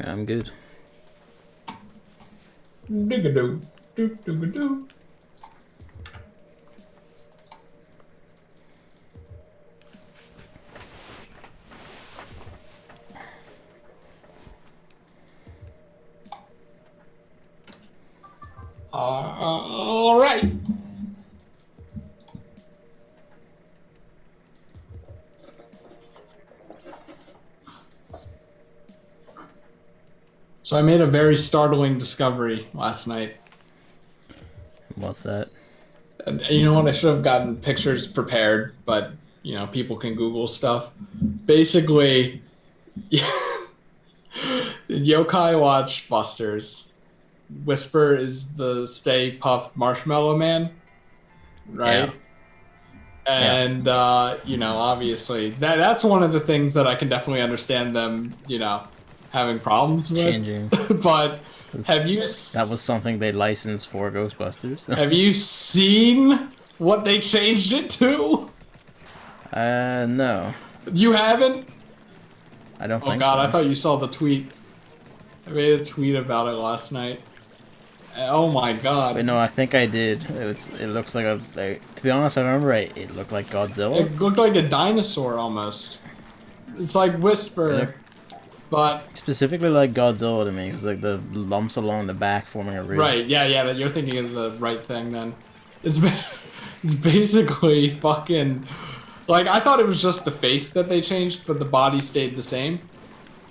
I'm good. Dig-a-doo. Do-do-ga-doo. All right. So I made a very startling discovery last night. What's that? And you know what? I should have gotten pictures prepared, but people can Google stuff. Basically, Yokai Watch Busters. Whisper is the Stay Puft Marshmallow Man, right? Yeah. And obviously that's one of the things that I can definitely understand them, having problems with. Changing. But have you? That was something they licensed for Ghostbusters. Have you seen what they changed it to? No. You haven't? I don't Oh think God, so. I thought you saw the tweet. I made a tweet about it last night. Oh my God. But no, I think I did. It looks like to be honest, I remember it looked like Godzilla. It looked like a dinosaur almost. It's like Whisper, but specifically like Godzilla to me, because like the lumps along the back forming a ridge. right, yeah, you're thinking of the right thing then. It's basically fucking like I thought it was just the face that they changed, but the body stayed the same.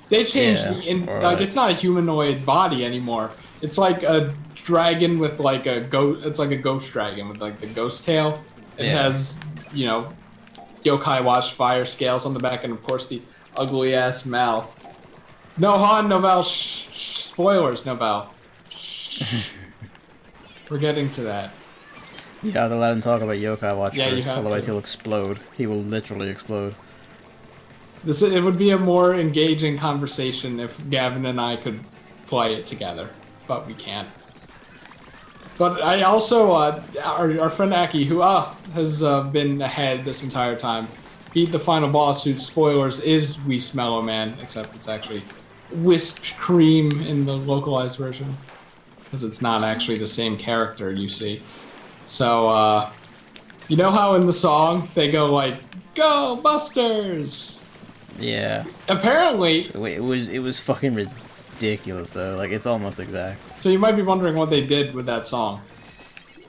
They changed it's not a humanoid body anymore. It's like a dragon with like a ghost. It's like a ghost dragon with like the ghost tail. It has Yokai Watch fire scales on the back, and of course the ugly ass mouth. No, Han, Novel. Shh. Spoilers, Novel. Shh. We're getting to that. You have to let him talk about Yokai Watch first, otherwise to. he'll explode. He will literally explode. It would be a more engaging conversation if Gavin and I could play it together, but we can't. But I also, our friend Aki, who has been ahead this entire time, beat the final boss, who, spoilers, is We Smello Man, except it's actually whipped cream in the localized version, because it's not actually the same character, you see. So, you know how in the song they go like, "Go Busters!" Yeah. Apparently, it was fucking ridiculous though. Like it's almost exact. So you might be wondering what they did with that song.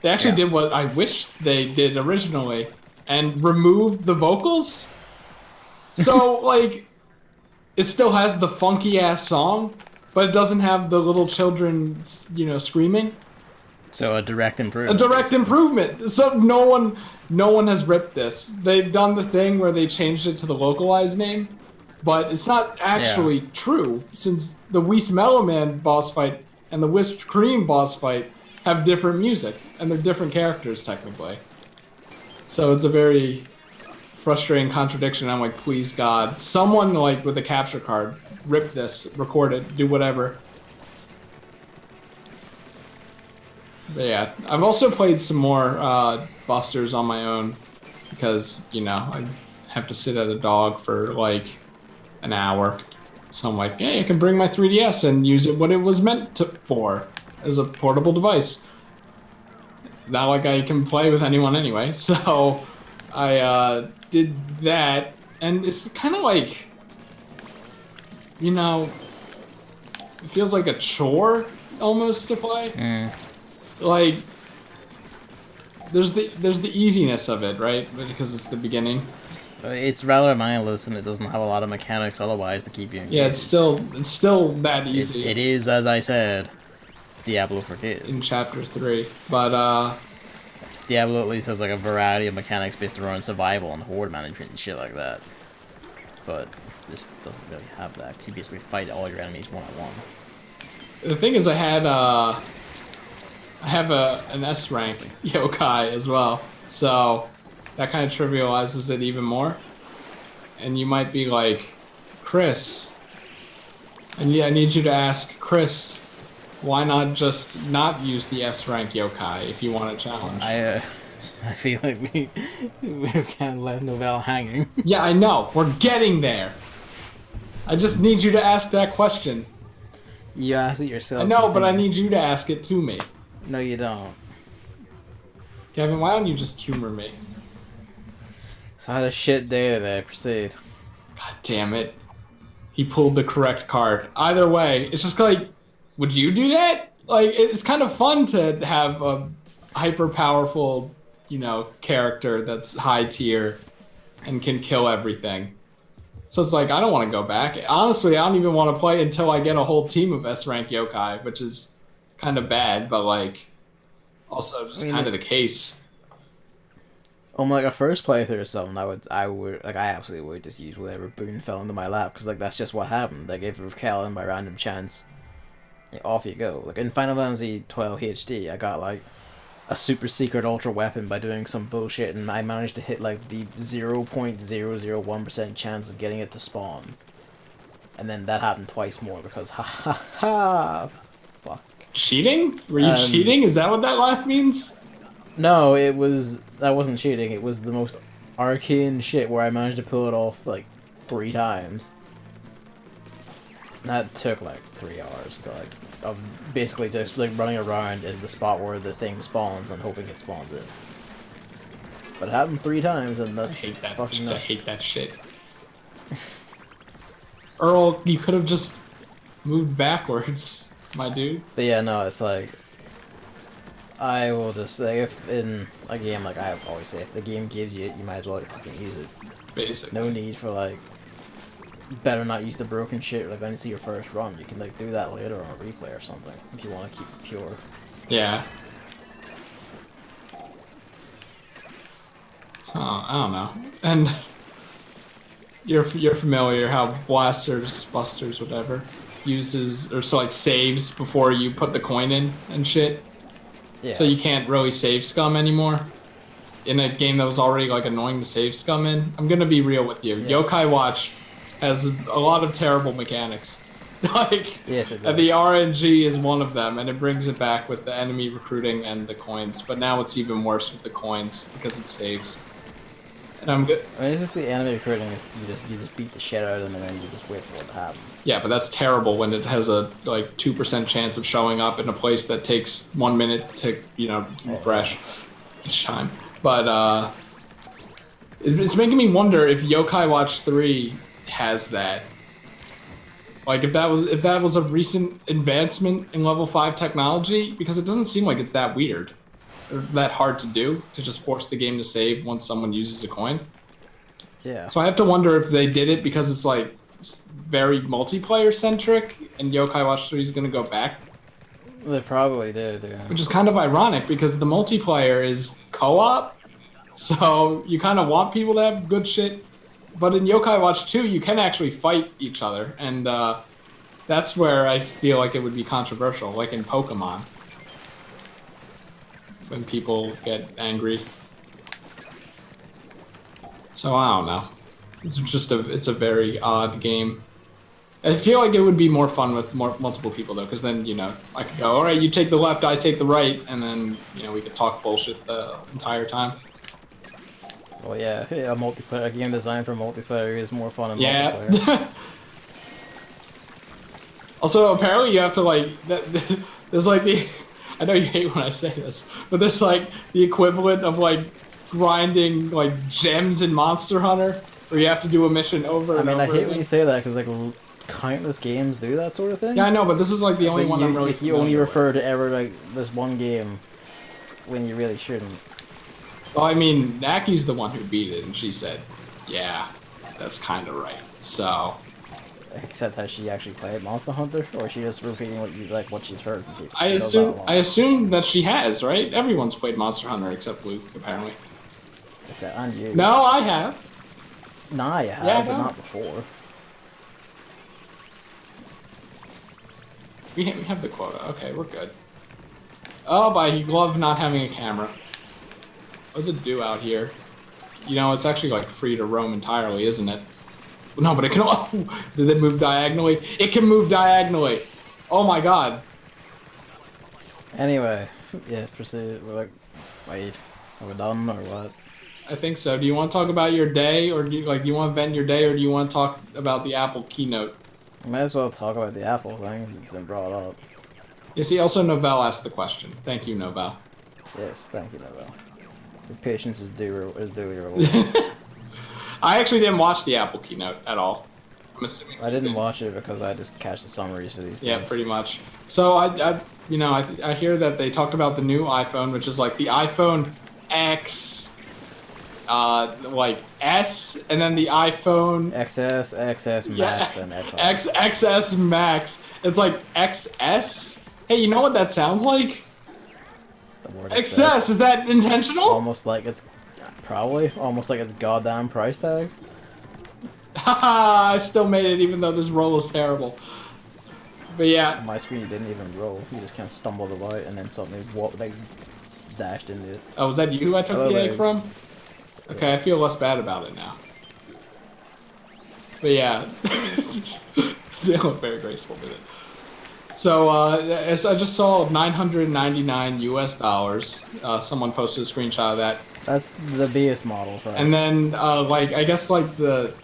They actually did what I wish they did originally, and removed the vocals. So like, it still has the funky ass song, but it doesn't have the little children, screaming. So a direct improvement. A direct improvement. So no one has ripped this. They've done the thing where they changed it to the localized name, but it's not actually true, since the We Smello Man boss fight and the Whipped Cream boss fight have different music, and they're different characters technically. So it's a very frustrating contradiction. I'm like, please God, someone like with a capture card, rip this, record it, do whatever. But yeah, I've also played some more Busters on my own, because, I have to sit at a dog for like an hour. So I'm like, hey, I can bring my 3DS and use it what it was meant for, as a portable device. Not like I can play with anyone anyway. So I did that, and it's kind of like, it feels like a chore almost to play. Like, there's the easiness of it, right? Because it's the beginning. It's rather mindless, and it doesn't have a lot of mechanics otherwise to keep you engaged. Yeah, it's still that easy. It is, as I said, Diablo for kids. In Chapter 3. But, Diablo at least has like a variety of mechanics based around survival and horde management and shit like that. But this doesn't really have that. You basically fight all your enemies one-on-one. The thing is, I have an S rank yokai as well, so that kind of trivializes it even more. And you might be like, Chris, and yeah, I need you to ask Chris, why not just not use the S rank yokai if you want a challenge? I feel like we can't let Novell hanging. Yeah, I know. We're getting there. I just need you to ask that question. You ask it yourself. I know, but I continue. need you to ask it to me. No, you don't. Kevin, why don't you just humor me? So I had a shit day today. Proceed. God damn it. He pulled the correct card. Either way, it's just like, would you do that? Like, it's kind of fun to have a hyper powerful, character that's high tier and can kill everything. So it's like, I don't want to go back. Honestly, I don't even want to play until I get a whole team of S rank yokai, which is kind of bad, but like, also just kind of the case. On like a first playthrough or something, I absolutely would just use whatever boon fell into my lap, because like that's just what happened. Like if Kellen by random chance, off you go. Like in Final Fantasy 12 HD, I got like a super secret ultra weapon by doing some bullshit, and I managed to hit like the 0.001% chance of getting it to spawn. And then that happened twice more because fuck. Cheating? Were you cheating? Is that what that laugh means? No, that wasn't cheating. It was the most arcane shit where I managed to pull it off like 3 times. That took like 3 hours to like of basically just like running around in the spot where the thing spawns and hoping it spawns in. But it happened 3 times, and that's fucking nuts. I hate that shit. Earl, you could have just moved backwards, my dude. But yeah, no, it's like I will just say if in a game, like I always say, if the game gives you it, you might as well fucking use it. Basically. No need for like better not use the broken shit. Like when you see your first run, you can like do that later on a replay or something if you want to keep it pure. Yeah. So I don't know. And you're familiar how Blasters, Busters, whatever, uses or so like saves before you put the coin in and shit. Yeah. So you can't really save scum anymore. In a game that was already like annoying to save scum in. I'm gonna be real with you. Yeah. Yokai Watch has a lot of terrible mechanics. Like, yes, it does. And the RNG is one of them, and it brings it back with the enemy recruiting and the coins. But now it's even worse with the coins because it saves. And I'm good. I mean, it's just the enemy recruiting is you just beat the shit out of them and then you just wait for it to happen. Yeah, but that's terrible when it has a like 2% chance of showing up in a place that takes 1 minute to refresh each time. But it's making me wonder if Yokai Watch 3 has that. Like if that was a recent advancement in level 5 technology, because it doesn't seem like it's that weird or that hard to do to just force the game to save once someone uses a coin. Yeah. So I have to wonder if they did it because it's like very multiplayer centric and Yokai Watch 3 is going to go back. They probably did, yeah. Which is kind of ironic because the multiplayer is co-op, so you kind of want people to have good shit. But in Yokai Watch 2, you can actually fight each other, and that's where I feel like it would be controversial, like in Pokemon, when people get angry. So I don't know. It's a very odd game. I feel like it would be more fun with multiple people though, because then I could go, all right, you take the left, I take the right, and then we could talk bullshit the entire time. Well, yeah, a game designed for multiplayer is more fun than multiplayer. Yeah. Also, apparently you have to there's like I know you hate when I say this, but there's like the equivalent of like grinding like gems in Monster Hunter, where you have to do a mission over and over. I hate when you say that because like countless games do that sort of thing. Yeah, I know, but this is like the only one I'm really. You only refer to ever like this one game when you really shouldn't. Well, I mean, Naki's the one who beat it, and she said, "Yeah, that's kind of right." So. Except has she actually played Monster Hunter, or is she just repeating what she's heard from people? I assume that she has, right? Everyone's played Monster Hunter except Luke, apparently. And you. No, I have. Nah, you have, but not before. We have the quota. Okay, we're good. Oh, but he loved not having a camera. What does it do out here? It's actually like free to roam entirely, isn't it? No, but it can. Oh, did it move diagonally? It can move diagonally. Oh my god. Anyway, yeah, proceed. Wait, are we done or what? I think so. Do you want to talk about your day, or do you want to vent your day, or do you want to talk about the Apple keynote? Might as well talk about the Apple thing, 'cause it's been brought up. You see, also Novell asked the question. Thank you, Novell. Yes, thank you, Noel. Your patience is duly rewarded. I actually didn't watch the Apple keynote at all. I'm assuming. I didn't watch it because I just catch the summaries for these Yeah, things. pretty much. So I hear that they talked about the new iPhone, which is like the iPhone X, like S, and then the iPhone XS, XS Max, and XR. XS Max. It's like XS. Hey, you know what that sounds like? The word XS. Is that intentional? Almost like it's almost like it's goddamn price tag. Haha, I still made it even though this roll is terrible. But yeah. On my screen, you didn't even roll. You just kind of stumbled about and then suddenly they dashed into it. Oh, was that you I took the egg from? Okay, I feel less bad about it now. But yeah. They look very graceful with it. So, I just saw 999 US dollars. Someone posted a screenshot of that. That's the biggest model price. And then, I guess the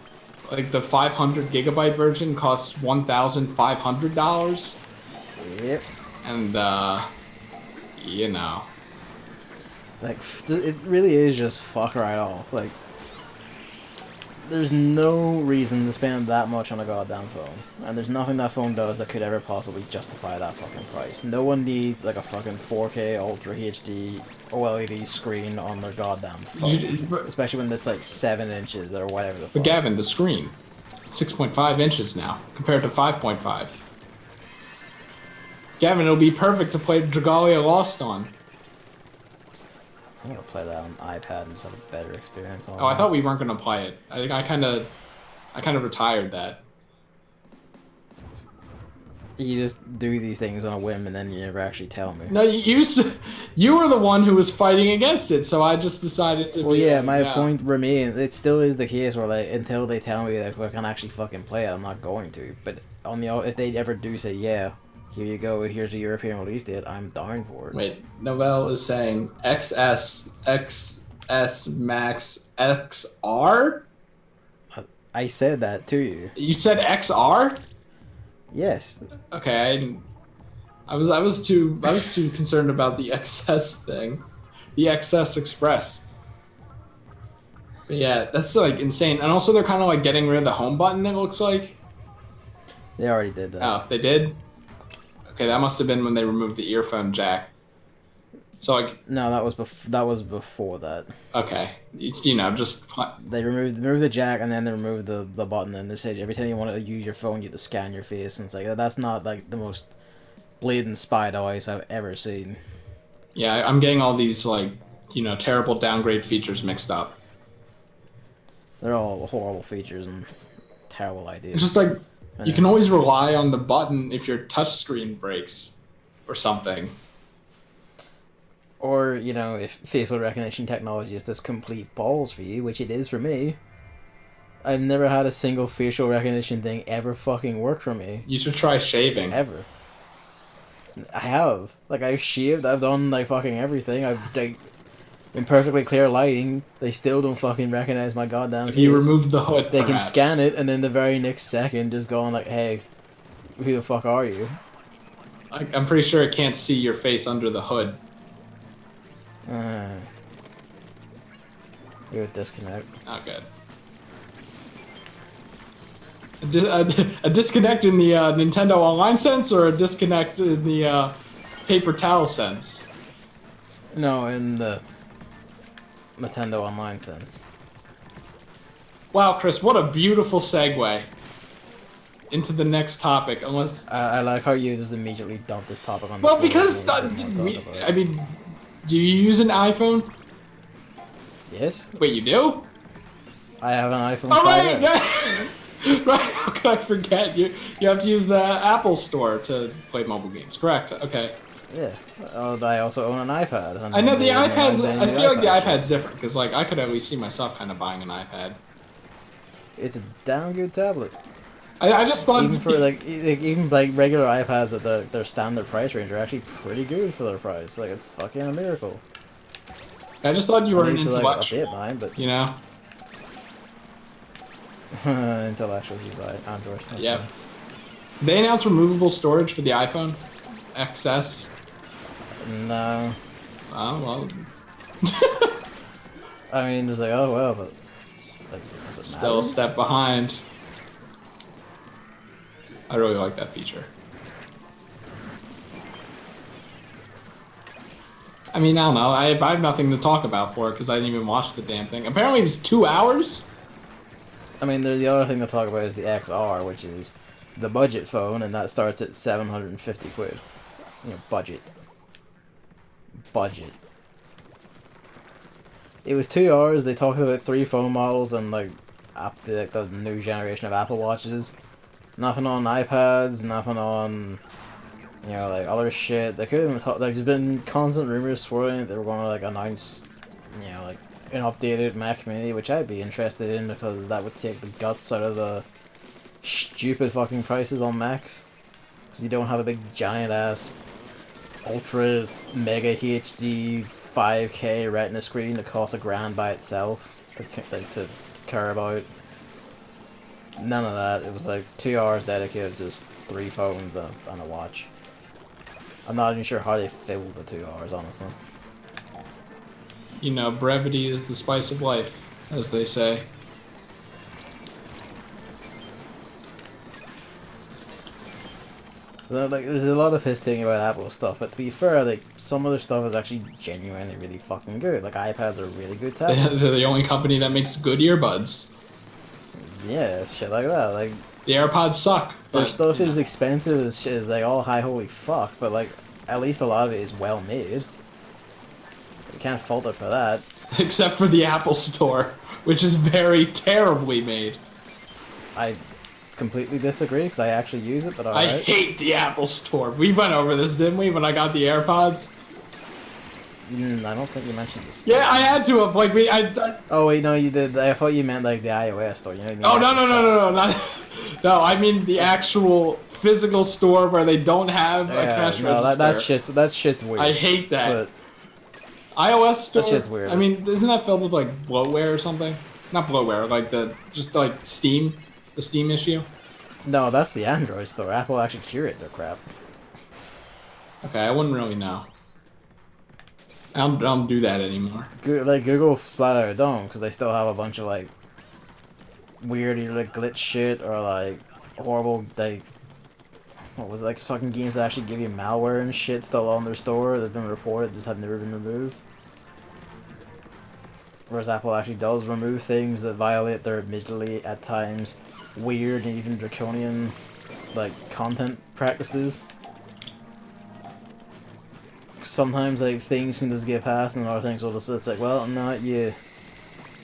500 gigabyte version costs $1,500. Yep. And, you know. Like, it really is just fuck right off. Like, there's no reason to spend that much on a goddamn phone. And there's nothing that phone does that could ever possibly justify that fucking price. No one needs, like, a fucking 4K Ultra HD OLED screen on their goddamn phone. Especially when it's, like, 7 inches or whatever the fuck. But Gavin, the screen, 6.5 inches now, compared to 5.5. Gavin, it'll be perfect to play Dragalia Lost on. I'm gonna play that on iPad and just have a better experience on Oh, I thought we weren't gonna play it. I kind of retired that. You just do these things on a whim and then you never actually tell me. No, you were the one who was fighting against it, so I just decided to. Well, yeah, my point remains. It still is the case where, like, until they tell me that if I can actually fucking play it, I'm not going to. But on the if they ever do say, yeah, here you go, here's a European release date, I'm down for it. Wait, Novell is saying XS, XS Max, XR? I said that to you. You said XR? Yes. Okay, I was too concerned about the XS thing, the XS Express. But yeah, that's like insane. And also, they're kind of like getting rid of the home button. It looks like. They already did that. Oh, they did. Okay, that must have been when they removed the earphone jack. So like. No, that was before that. Okay, it's just. They removed the jack and then they removed the button and they said every time you want to use your phone you have to scan your face and it's like that's not like the most blatant spy device I've ever seen. Yeah, I'm getting all these like terrible downgrade features mixed up. They're all horrible features and terrible ideas. It's just like you can always rely on the button if your touchscreen breaks or something. Or, if facial recognition technology is just complete balls for you, which it is for me. I've never had a single facial recognition thing ever fucking work for me. You should try shaving. Ever. I have. Like, I've shaved, I've done, like, fucking everything. I've, like, in perfectly clear lighting, they still don't fucking recognize my goddamn face. If you remove the hood, they can scan it, and then the very next second just go on like, hey, who the fuck are you? I'm pretty sure it can't see your face under the hood. You would disconnect. Oh, good. A disconnect in the Nintendo Online sense, or a disconnect in the paper towel sense? No, in the Nintendo Online sense. Wow, Chris, what a beautiful segue into the next topic. Unless I like how you just immediately dump this topic on. Well, because I mean, do you use an iPhone? Yes. Wait, you do? I have an iPhone. Oh right, right. How could I forget? You have to use the Apple Store to play mobile games. Correct. Okay. Yeah. I also own an iPad. I know the iPad's. I feel like the iPad's different because like I could at least see myself kind of buying an iPad. It's a damn good tablet. I just thought even for even regular iPads at their standard price range are actually pretty good for their price. Like it's fucking a miracle. I just thought you were an intellectual. intellectual. Mine, but Intellectual use Android. Yep. They announced removable storage for the iPhone XS. No. Oh well. I mean, it's like, oh well, but like, does it Still a matter? step behind. I really like that feature. I mean, I don't know. I have nothing to talk about for it because I didn't even watch the damn thing. Apparently, it was 2 hours. I mean, the other thing to talk about is the XR, which is the budget phone, and that starts at 750 quid. You know, budget. Budget. It was 2 hours. They talked about 3 phone models and like the new generation of Apple Watches. Nothing on iPads. Nothing on, you know, like other shit. They couldn't even talk. Like, there's been constant rumors swirling that they were going to like announce, you know, like an updated Mac Mini, which I'd be interested in because that would take the guts out of the stupid fucking prices on Macs. Because you don't have a big giant ass ultra mega HD 5K Retina screen that costs $1,000 by itself to care about. None of that. It was like 2 hours dedicated to just 3 phones and a watch. I'm not even sure how they filled the 2 hours, honestly. You know, brevity is the spice of life, as they say. So, like, there's a lot of hissing about Apple stuff, but to be fair, like, some of their stuff is actually genuinely really fucking good. Like, iPads are really good tablets. They're the only company that makes good earbuds. Yeah, shit like that. Like, The AirPods suck. their But, stuff you is know. expensive as shit, is like all high holy fuck, but like, at least a lot of it is well made. You can't fault it for that. Except for the Apple Store, which is very terribly made. I completely disagree because I actually use it, but I alright. hate the Apple Store. We went over this, didn't we, when I got the AirPods? I don't think you mentioned this. Yeah, I had to have, like, Oh wait, no, you did. I thought you meant like the iOS store. You know what I mean? Oh, no, not... No, I mean the actual physical store where they don't have a cash register. That shit's weird. I hate that. But iOS store. that shit's weird. I mean, isn't that filled with like bloatware or something? Not bloatware, like just like Steam, the Steam issue. no, that's the Android store. Apple actually curate their crap. Okay, I wouldn't really know. I don't do that anymore. Like Google flat out don't, because they still have a bunch of like weird either like glitch shit or like horrible like what was it, like fucking games that actually give you malware and shit still on their store that've been reported just have never been removed. Whereas Apple actually does remove things that violate their admittedly at times weird and even draconian like content practices. Sometimes like things can just get past and other things will just, it's like, well, no, you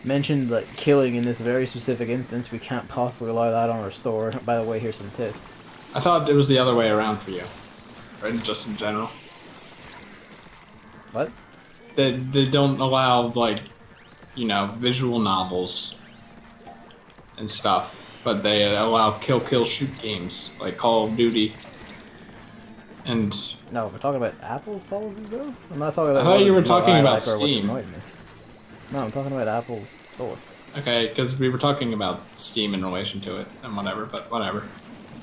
mentioned like killing in this very specific instance, we can't possibly allow that on our store. By the way, here's some tits. I thought it was the other way around for you, right? Just in general. What? They don't allow like, you know, visual novels and stuff, but they allow kill shoot games like Call of Duty. And No, we're talking about Apple's policies though? I'm not talking about I thought you were what talking I about like or what's Steam. annoyed me. No, I'm talking about Apple's store. okay, because we were talking about Steam in relation to it and whatever, but whatever.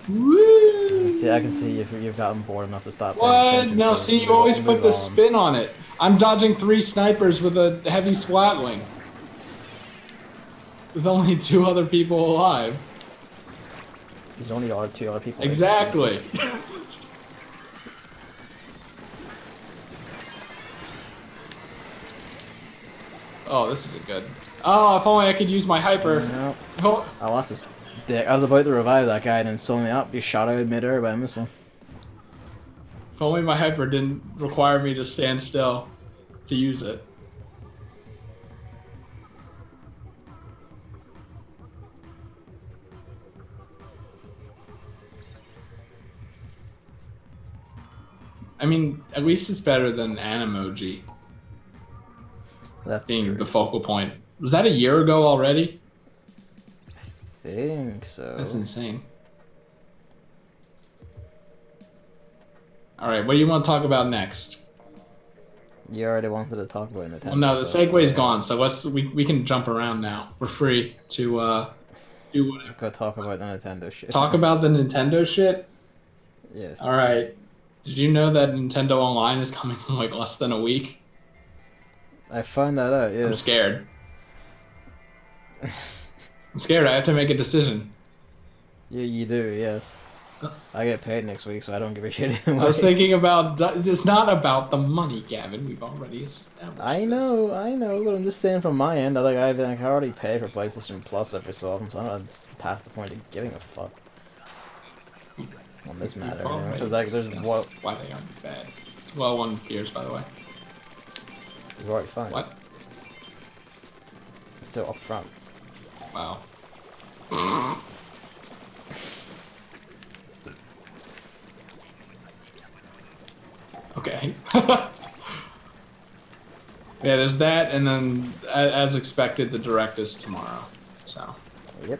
Woo! See, I can see if you've gotten bored enough to stop. What? Attention, No, so see, you always put move the on. spin on it. I'm dodging 3 snipers with a heavy splatling. With only 2 other people alive. There's only 2 other people. Exactly. Oh, this isn't good. Oh, if only I could use my hyper. No. Oh, I lost this dick. I was about to revive that guy and then suddenly up, you shot out mid-air by a missile. if only my hyper didn't require me to stand still to use it. I mean, at least it's better than an emoji That's being true. the focal point. Was that a year ago already? I think so. That's insane. All right, what do you want to talk about next? You already wanted to talk about Nintendo. Well, no, the stuff. segue's gone, so we can jump around now. We're free to do whatever. Go talk about the Nintendo shit. Talk about the Nintendo shit. Yes. All right. Did you know that Nintendo Online is coming in like less than a week? I found that out. I'm Yes. scared. I'm scared. I have to make a decision. Yeah, you do. Yes. I get paid next week, so I don't give a shit I anyway. was thinking about. It's not about the money, Gavin. We've already established I know, but I'm just saying from my end, I already pay for PlayStation Plus every so often, so I'm not past the point of giving a fuck on this matter. Because like, there's what why they aren't bad. It's well-won beers, by the way. we've already found. What? It's still up front. Wow. Okay. Yeah, there's that, and then, as expected, the direct is tomorrow. So. Yep.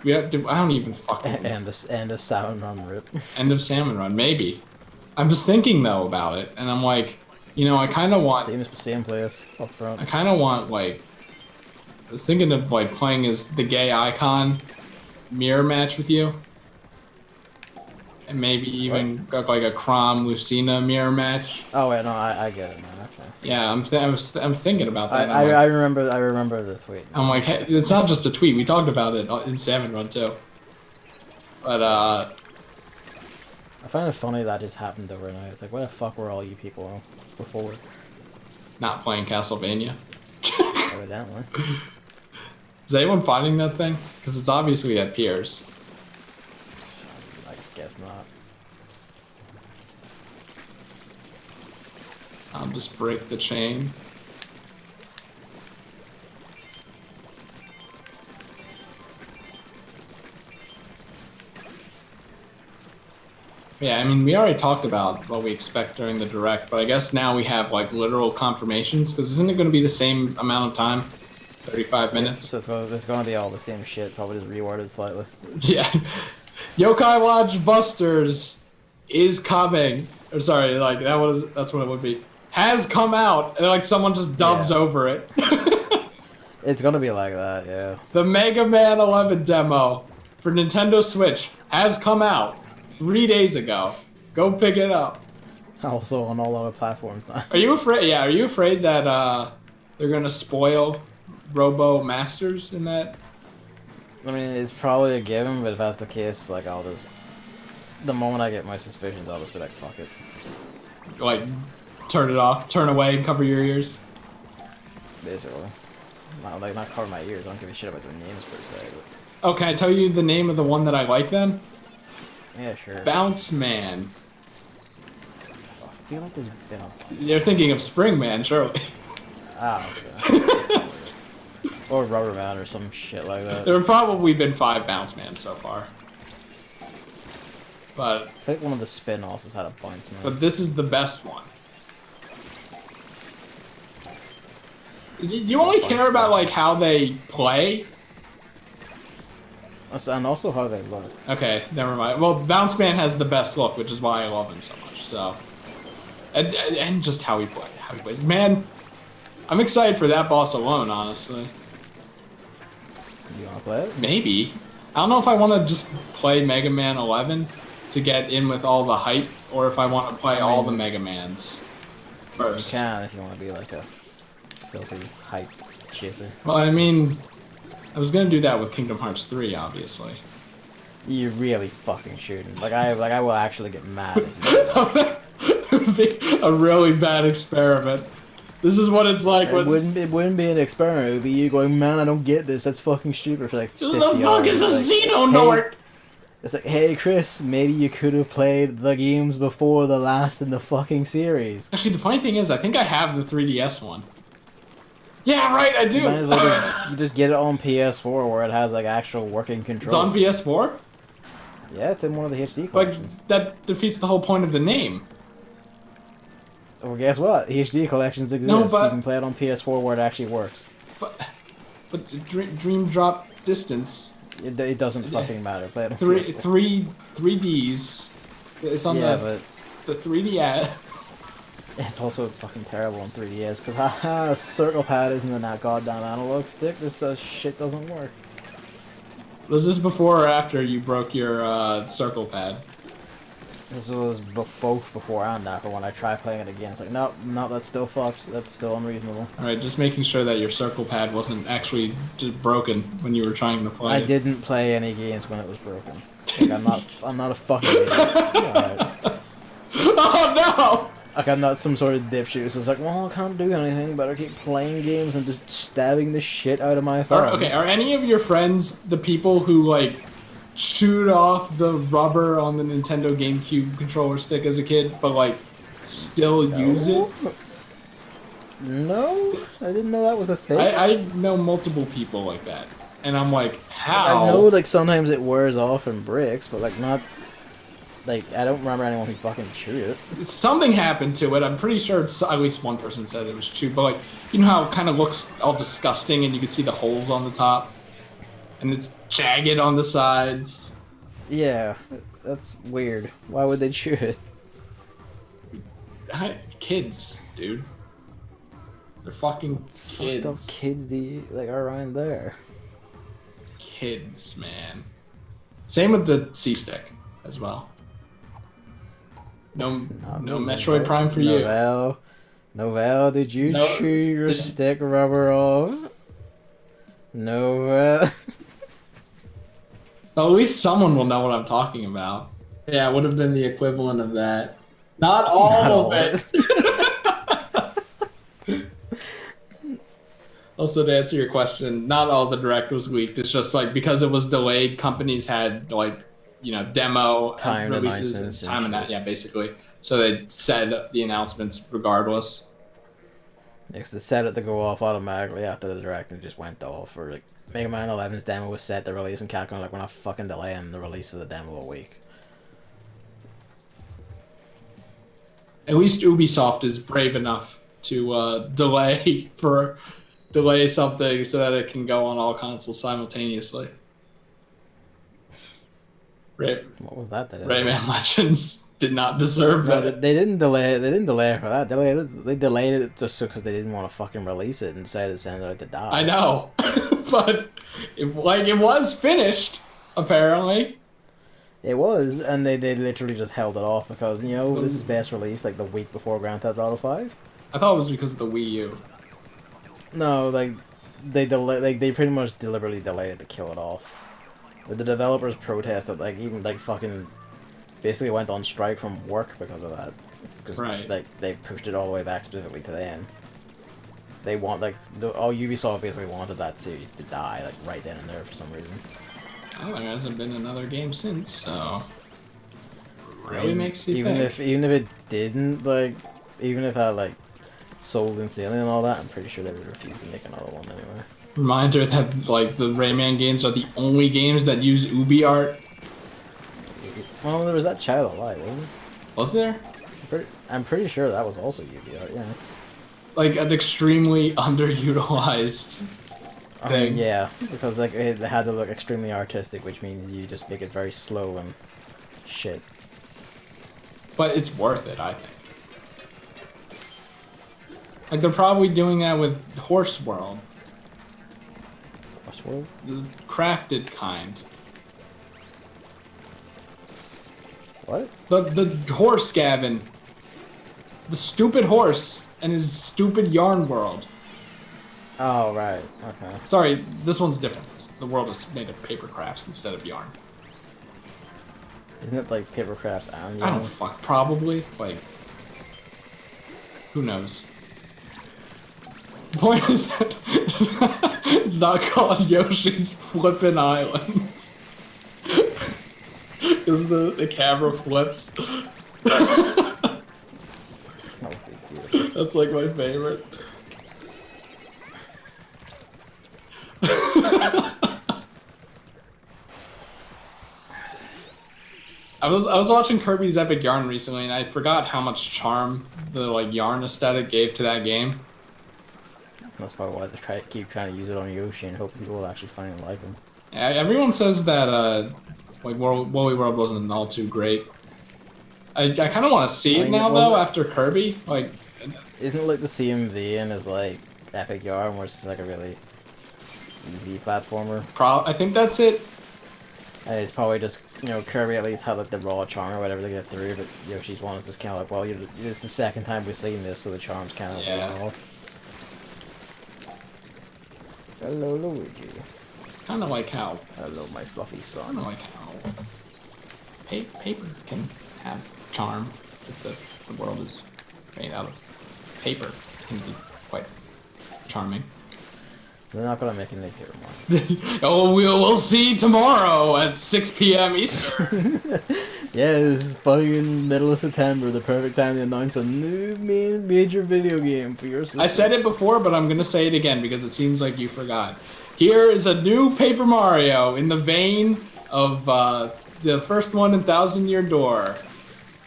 We have to, I don't even fucking. And the Salmon Run rip. End of Salmon Run, maybe. I'm just thinking though about it, and I'm like, you know, I kind of want. Same place up front. I kind of want like. I was thinking of like playing as the gay icon, mirror match with you, and maybe even got like a Crom Lucina mirror match. Oh wait, no, I get it now. Okay. Yeah, I'm thinking about that. I remember the tweet. I'm like, hey, it's not just a tweet. We talked about it in Salmon Run too. But I find it funny that just happened overnight. It's like, where the fuck were all you people before? not playing Castlevania. Evidently. Is anyone finding that thing? Because it's obviously at Piers. I guess not. I'll just break the chain. Yeah, I mean, we already talked about what we expect during the direct, but I guess now we have like literal confirmations, because isn't it going to be the same amount of time? 35 minutes? Yeah, so it's going to be all the same shit, probably just reworded slightly. Yeah. Yokai Watch Busters is coming. Or sorry, like that's what it would be. Has come out, and like someone just dubs over it. It's going to be like that, yeah. The Mega Man 11 demo for Nintendo Switch has come out 3 days ago. Go pick it up. Also on all other platforms now. Are you afraid? Yeah, are you afraid that they're gonna spoil Robo Masters in that? I mean, it's probably a given, but if that's the case, like, I'll just... The moment I get my suspicions, I'll just be like, fuck it. Like, turn it off, turn away, and cover your ears? Basically. Not cover my ears, I don't give a shit about the names per se, but... Oh, can I tell you the name of the one that I like then? Yeah, sure. Bounce Man. I feel like there's been a... You're thinking of Spring Man, surely. Ah, okay. Or Rubber Man or some shit like that. There have probably been 5 Bounce Man so far. But... I think one of the spin-offs has had a bunch, man. But this is the best one. You only care about, like, how they play? And also how they look. Okay, never mind. Well, Bounce Man has the best look, which is why I love him so much, so... And just how he plays. Man, I'm excited for that boss alone, honestly. You wanna play it? Maybe. I don't know if I want to just play Mega Man 11 to get in with all the hype, or if I want to play all the Mega Mans first. You can if you want to be like a filthy hype chaser. Well, I mean, I was gonna do that with Kingdom Hearts 3, obviously. You really fucking shouldn't. Like I will actually get mad if you do that. It would be a really bad experiment. This is what it's like when... It wouldn't be an experiment. It would be you going, man, I don't get this. That's fucking stupid for like 50 the fuck hours. is a Like, Xehanort? It's like, hey Chris, maybe you could have played the games before the last in the fucking series. Actually, the funny thing is, I think I have the 3DS one. Yeah, right, I do! You might as well you just get it on PS4 where it has like actual working control. It's on PS4? Yeah, it's in one of the HD collections. But that defeats the whole point of the name. Well, guess what? HD collections exist. No, but... You can play it on PS4 where it actually works. But Dream Drop Distance... It doesn't fucking matter. Play it on PS4. 3Ds. It's on the 3D ad. It's also fucking terrible on 3DS because haha, circle pad isn't in that goddamn analog stick. This shit doesn't work. Was this before or after you broke your circle pad? This was both before and after when I tried playing it again. It's like, no, no, that's still fucked. That's still unreasonable. Alright, just making sure that your circle pad wasn't actually just broken when you were trying to play I it. didn't play any games when it was broken. Like, I'm not a fucking idiot. Alright. Oh no! Like, I'm not some sort of dipshit. So it's like, well, I can't do anything. Better keep playing games and just stabbing the shit out of my thumb. Okay, are any of your friends the people who, like, shoot off the rubber on the Nintendo GameCube controller stick as a kid, but, like, still use it? No, I didn't know that was a thing. I know multiple people like that. And I'm like, how? I know, like, sometimes it wears off and breaks, but, like, not... Like, I don't remember anyone who fucking chewed it. Something happened to it. I'm pretty sure it's, at least one person said it was chewed, but, like, you know how it kind of looks all disgusting and you can see the holes on the top? And it's jagged on the sides. Yeah, that's weird. Why would they chew it? Kids, dude. They're fucking kids. Fucked up kids do you, like, around there? Kids, man. Same with the C-Stick as well. No Metroid Prime for you. Novell, did you chew your stick rubber off? Novell. Well, at least someone will know what I'm talking about. Yeah, it would have been the equivalent of that. Not all of it. Also, to answer your question, not all the Direct was leaked. It's just like because it was delayed, companies had like, you know, demo Timed releases and time and that. Yeah, basically. So they said the announcements regardless. Next, they set it to go off automatically after the Direct and it just went off. Or like Mega Man 11's demo was set to release, and Capcom like, we're not fucking delaying the release of the demo a week. At least Ubisoft is brave enough to delay something so that it can go on all consoles simultaneously. What was that? Rayman Legends did not deserve that. They didn't delay. They didn't delay it for that. They delayed it just because they didn't want to fucking release it and decided to send it out to die. I know, but it was finished apparently. It was, and they literally just held it off because, you know, this is best released like the week before Grand Theft Auto 5. I thought it was because of the Wii U. No, like they pretty much deliberately delayed it to kill it off. But the developers protested, like even like fucking basically went on strike from work because of that. Because like they pushed it all the way back specifically to them. They want Ubisoft basically wanted that series to die like right then and there for some reason. Oh, there hasn't been another game since, so really makes you even think. Even if it didn't, like, even if I like sold insanely and all that, I'm pretty sure they would refuse to make another one anyway. Reminder that like the Rayman games are the only games that use Ubi art. Well, there was that Child Alive, wasn't there? Was there? I'm pretty sure that was also Ubi art, yeah. Like an extremely underutilized thing. Yeah, because like it had to look extremely artistic, which means you just make it very slow and shit. But it's worth it, I think. Like they're probably doing that with Horse World. Horse World? The crafted kind. What? The horse, Gavin. The stupid horse and his stupid yarn world. Oh, right. Okay. Sorry, this one's different. The world is made of paper crafts instead of yarn. Isn't it like paper crafts and yarn? I don't fuck. Probably. Like, who knows? The point is that it's not called Yoshi's Flippin' Islands. Because the camera flips. That's like my favorite. I was watching Kirby's Epic Yarn recently, and I forgot how much charm the like yarn aesthetic gave to that game. That's probably why they keep trying to use it on Yoshi and hope people will actually finally like him. Yeah, everyone says that like Woolly World wasn't all too great. I kind of want to see it now though after Kirby. Like, isn't it like the CMV and his like Epic Yarn, where it's just like a really easy platformer? I think that's it. It's probably just, you know, Kirby at least had like the raw charm or whatever to get through, but Yoshi's one is just kind of like, well, it's the second time we've seen this, so the charm's kind of worn off. Hello, Luigi. It's kind of like how. Hello, my fluffy son. Kind of like how paper can have charm if the world is made out of paper. It can be quite charming. They're not gonna make any paper more. Oh, we'll see tomorrow at 6 p.m. Eastern. Yeah, this is fucking middle of September, the perfect time to announce a new major video game for your system. I said it before, but I'm gonna say it again because it seems like you forgot. Here is a new Paper Mario in the vein of the first one in Thousand Year Door.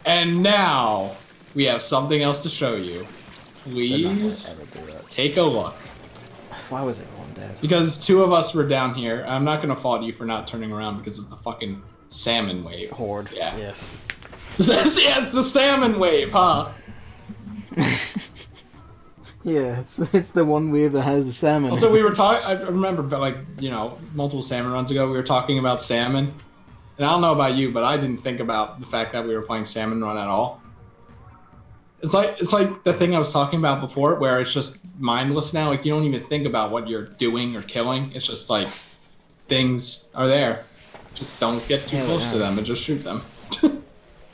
And now we have something else to show you. Please take a look. Why was everyone dead? Because two of us were down here. I'm not gonna fault you for not turning around because it's the fucking salmon wave. Horde. Yeah. Yes. Yeah, it's the salmon wave, huh? Yeah, it's the one wave that has the salmon. Also, we were talking. I remember, but like, you know, multiple salmon runs ago, we were talking about salmon. And I don't know about you, but I didn't think about the fact that we were playing Salmon Run at all. It's like the thing I was talking about before, where it's just mindless now. Like, you don't even think about what you're doing or killing. It's just like things are there. Just don't get too close to them and just shoot them.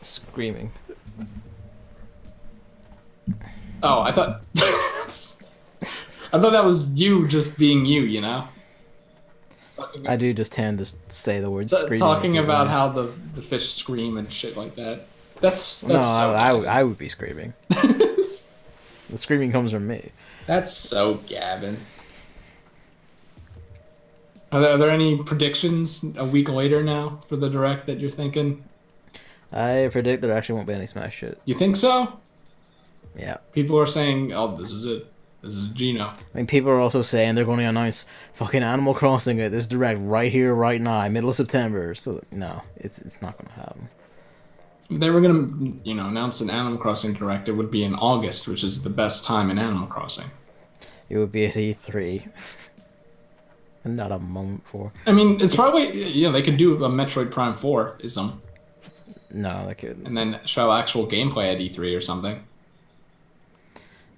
Screaming. Oh, I thought that was you just being you, you know? I do just tend to say the word screaming. Talking about how the fish scream and shit like that. That's no, so I would be screaming. The screaming comes from me. That's so Gavin. Are there any predictions a week later now for the Direct that you're thinking? I predict there actually won't be any Smash shit. You think so? Yeah. People are saying, oh, this is it. This is Gino. I mean, people are also saying they're going to announce fucking Animal Crossing at this Direct right here, right now, middle of September. So, no, it's not going to happen. They were going to, announce an Animal Crossing Direct. It would be in August, which is the best time in Animal Crossing. It would be at E3. And not a month before. I mean, it's probably, they could do a Metroid Prime 4-ism. No, they couldn't. And then show actual gameplay at E3 or something.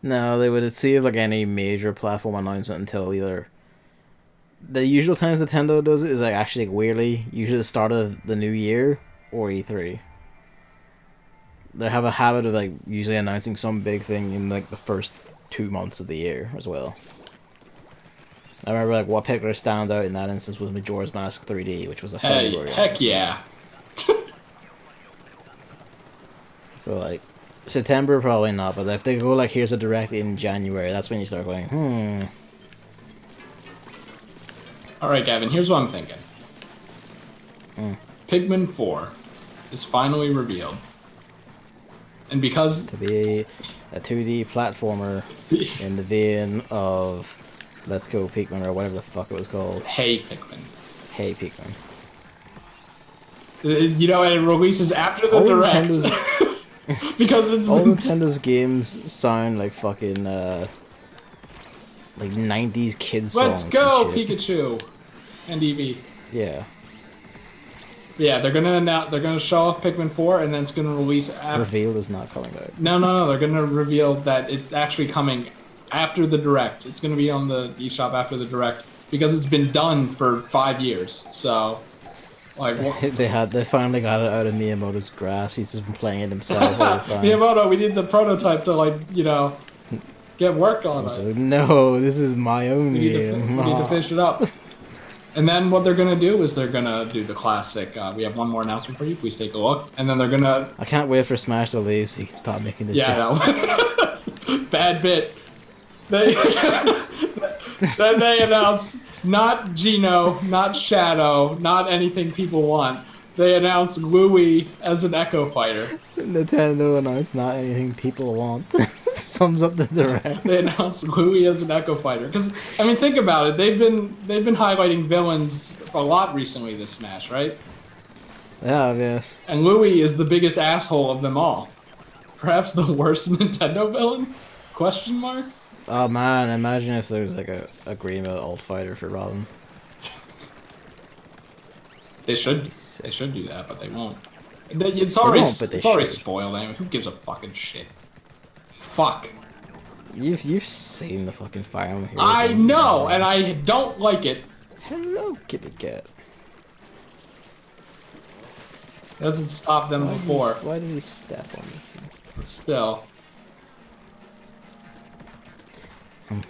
No, they would save like any major platform announcement until either the usual times Nintendo does it is like actually like weirdly usually the start of the new year or E3. They have a habit of like usually announcing some big thing in like the first 2 months of the year as well. I remember like what particular stand out in that instance was Majora's Mask 3D, which was a February. Heck yeah. So like September probably not, but if they go like here's a Direct in January, that's when you start going, Alright, Gavin, here's what I'm thinking. Pikmin 4 is finally revealed. And because... to be a 2D platformer in the vein of Let's Go Pikmin or whatever the fuck it was called. Hey Pikmin. Hey Pikmin. And it releases after the Direct. Because it's all Nintendo's games sound like fucking like 90s kids songs. Let's go Pikachu and Eevee. Yeah. Yeah, they're gonna show off Pikmin 4 and then it's gonna release after. Reveal is not coming out. No, they're gonna reveal that it's actually coming after the Direct. It's gonna be on the eShop after the Direct because it's been done for 5 years. So like they finally got it out of Miyamoto's grasp. He's just been playing it himself all this time. Miyamoto, we need the prototype to get work on it. Like, no, this is my own game. We need to finish it up. And then what they're gonna do is they're gonna do the classic. We have one more announcement for you. Please take a look. And then they're gonna. I can't wait for Smash to leave so you can stop making this. Yeah, no. Bad bit. Then they announce not Geno, not Shadow, not anything people want. They announce Louie as an Echo Fighter. Nintendo announced not anything people want. Sums up the Direct. They announced Louie as an Echo Fighter. Because I mean, think about it. They've been highlighting villains a lot recently this Smash, right? Yeah, I guess. And Louie is the biggest asshole of them all. Perhaps the worst Nintendo villain? Question mark? Oh man, imagine if there was like a Grima ult fighter for Robin. They should. Sick. They should do that, but they won't. It's They already. won't, but they It's already should. spoiled. Anyway, who gives a fucking shit? Fuck. You've seen the fucking Fire Emblem Heroes. I know, and I don't like it. Hello, kitty cat. Doesn't stop them before. Why did he step on this thing? But still.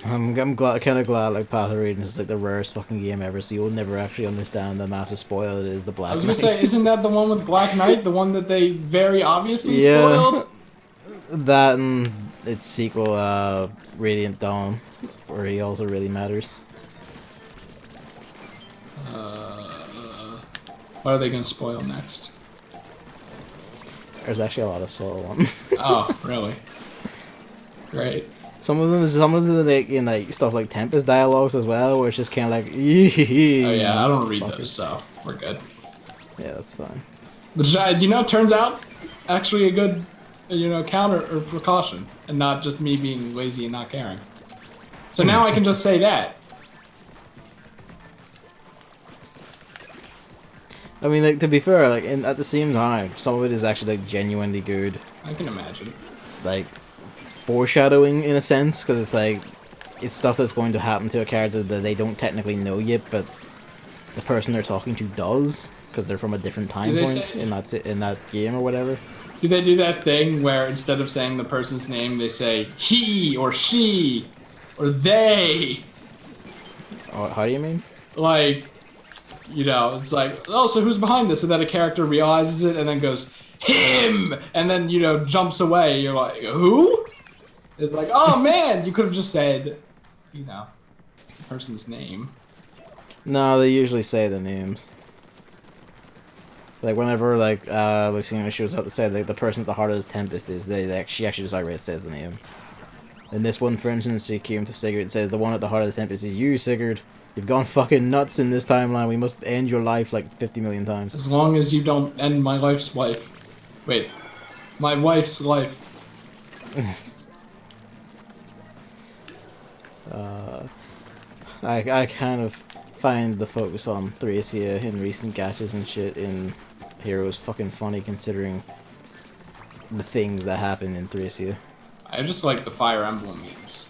I'm glad, kind of glad, like, Path of Radiance is like the rarest fucking game ever, so you'll never actually understand the massive spoiler that is the Black I was Knight. gonna say, isn't that the one with Black Knight? The one that they very obviously spoiled? That and its sequel, Radiant Dawn, where he also really matters. What are they gonna spoil next? There's actually a lot of solo ones. Oh, really? Great. Some of them like, you know, like stuff like Tempest dialogues as well, where it's just kind of like, Oh yeah, I don't read Fuck those, so we're good. Yeah, that's fine. Which, you know, turns out actually a good, you know, counter or precaution, and not just me being lazy and not caring. So now I can just say that. I mean, like, to be fair, like, at the same time, some of it is actually like genuinely good, I can imagine. like foreshadowing in a sense, because it's like it's stuff that's going to happen to a character that they don't technically know yet, but the person they're talking to does, because they're from a different time point in that game or whatever. Do they do that thing where instead of saying the person's name, they say he or she or they? Oh, how do you mean? Like, you know, it's like, oh, so who's behind this? And then a character realizes it and then goes, him! And then, you know, jumps away. You're like, who? It's like, oh man, you could have just said, you know, the person's name. No, they usually say the names. Like, whenever, like, Lucina shows up to say, like, the person at the heart of this Tempest is, she actually just outright says the name. In this one, for instance, she came to Sigurd and says, the one at the heart of the Tempest is you, Sigurd. You've gone fucking nuts in this timeline. We must end your life like 50 million times. As long as you don't end my wife's life. Wait. My wife's life. I kind of find the focus on Thracia in recent gaches and shit in Heroes fucking funny, considering the things that happen in Thracia. I just like the Fire Emblem memes.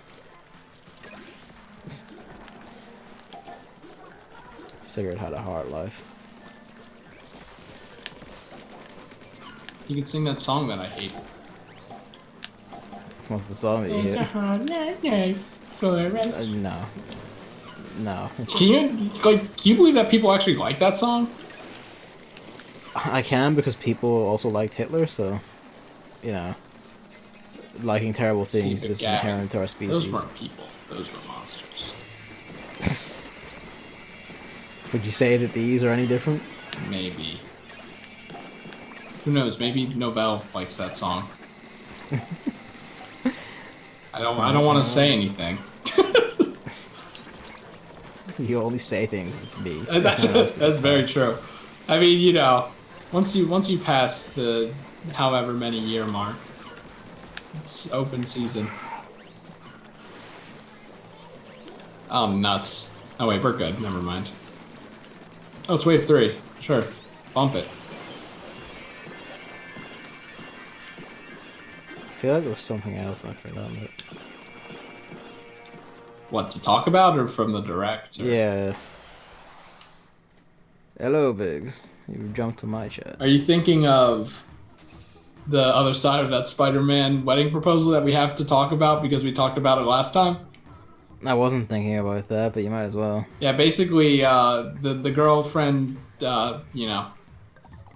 Sigurd had a hard life. You can sing that song that I hate. What's the song that you hate? No. No. Can you believe that people actually like that song? I can, because people also liked Hitler, so, you know, liking terrible things is inherent to our species. Those weren't people. Those were monsters. Would you say that these are any different? Maybe. Who knows? Maybe Nobel likes that song. I don't want to say anything. You only say things. It's me. That's very true. I mean, you know, once you pass the however many year mark, it's open season. Oh, nuts. Oh wait, we're good. Never mind. Oh, it's wave 3. Sure. Bump it. I feel like there was something else I forgot. What, to talk about or from the direct? Or... Yeah. Hello, Biggs. You jumped to my chat. Are you thinking of the other side of that Spider-Man wedding proposal that we have to talk about because we talked about it last time? I wasn't thinking about that, but you might as well. Yeah, basically, the girlfriend, you know,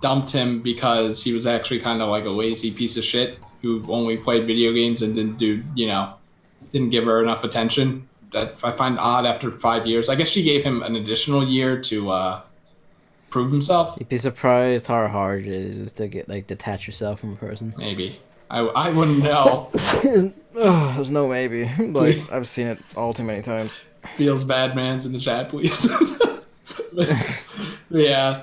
dumped him because he was actually kind of like a lazy piece of shit who only played video games and didn't do, you know, didn't give her enough attention. That I find odd after 5 years. I guess she gave him an additional year to prove himself. You'd be surprised how hard it is to get, like, detach yourself from a person. Maybe. I wouldn't know. There's no maybe. Like, I've seen it all too many times. Feels bad, man's in the chat, please. Yeah.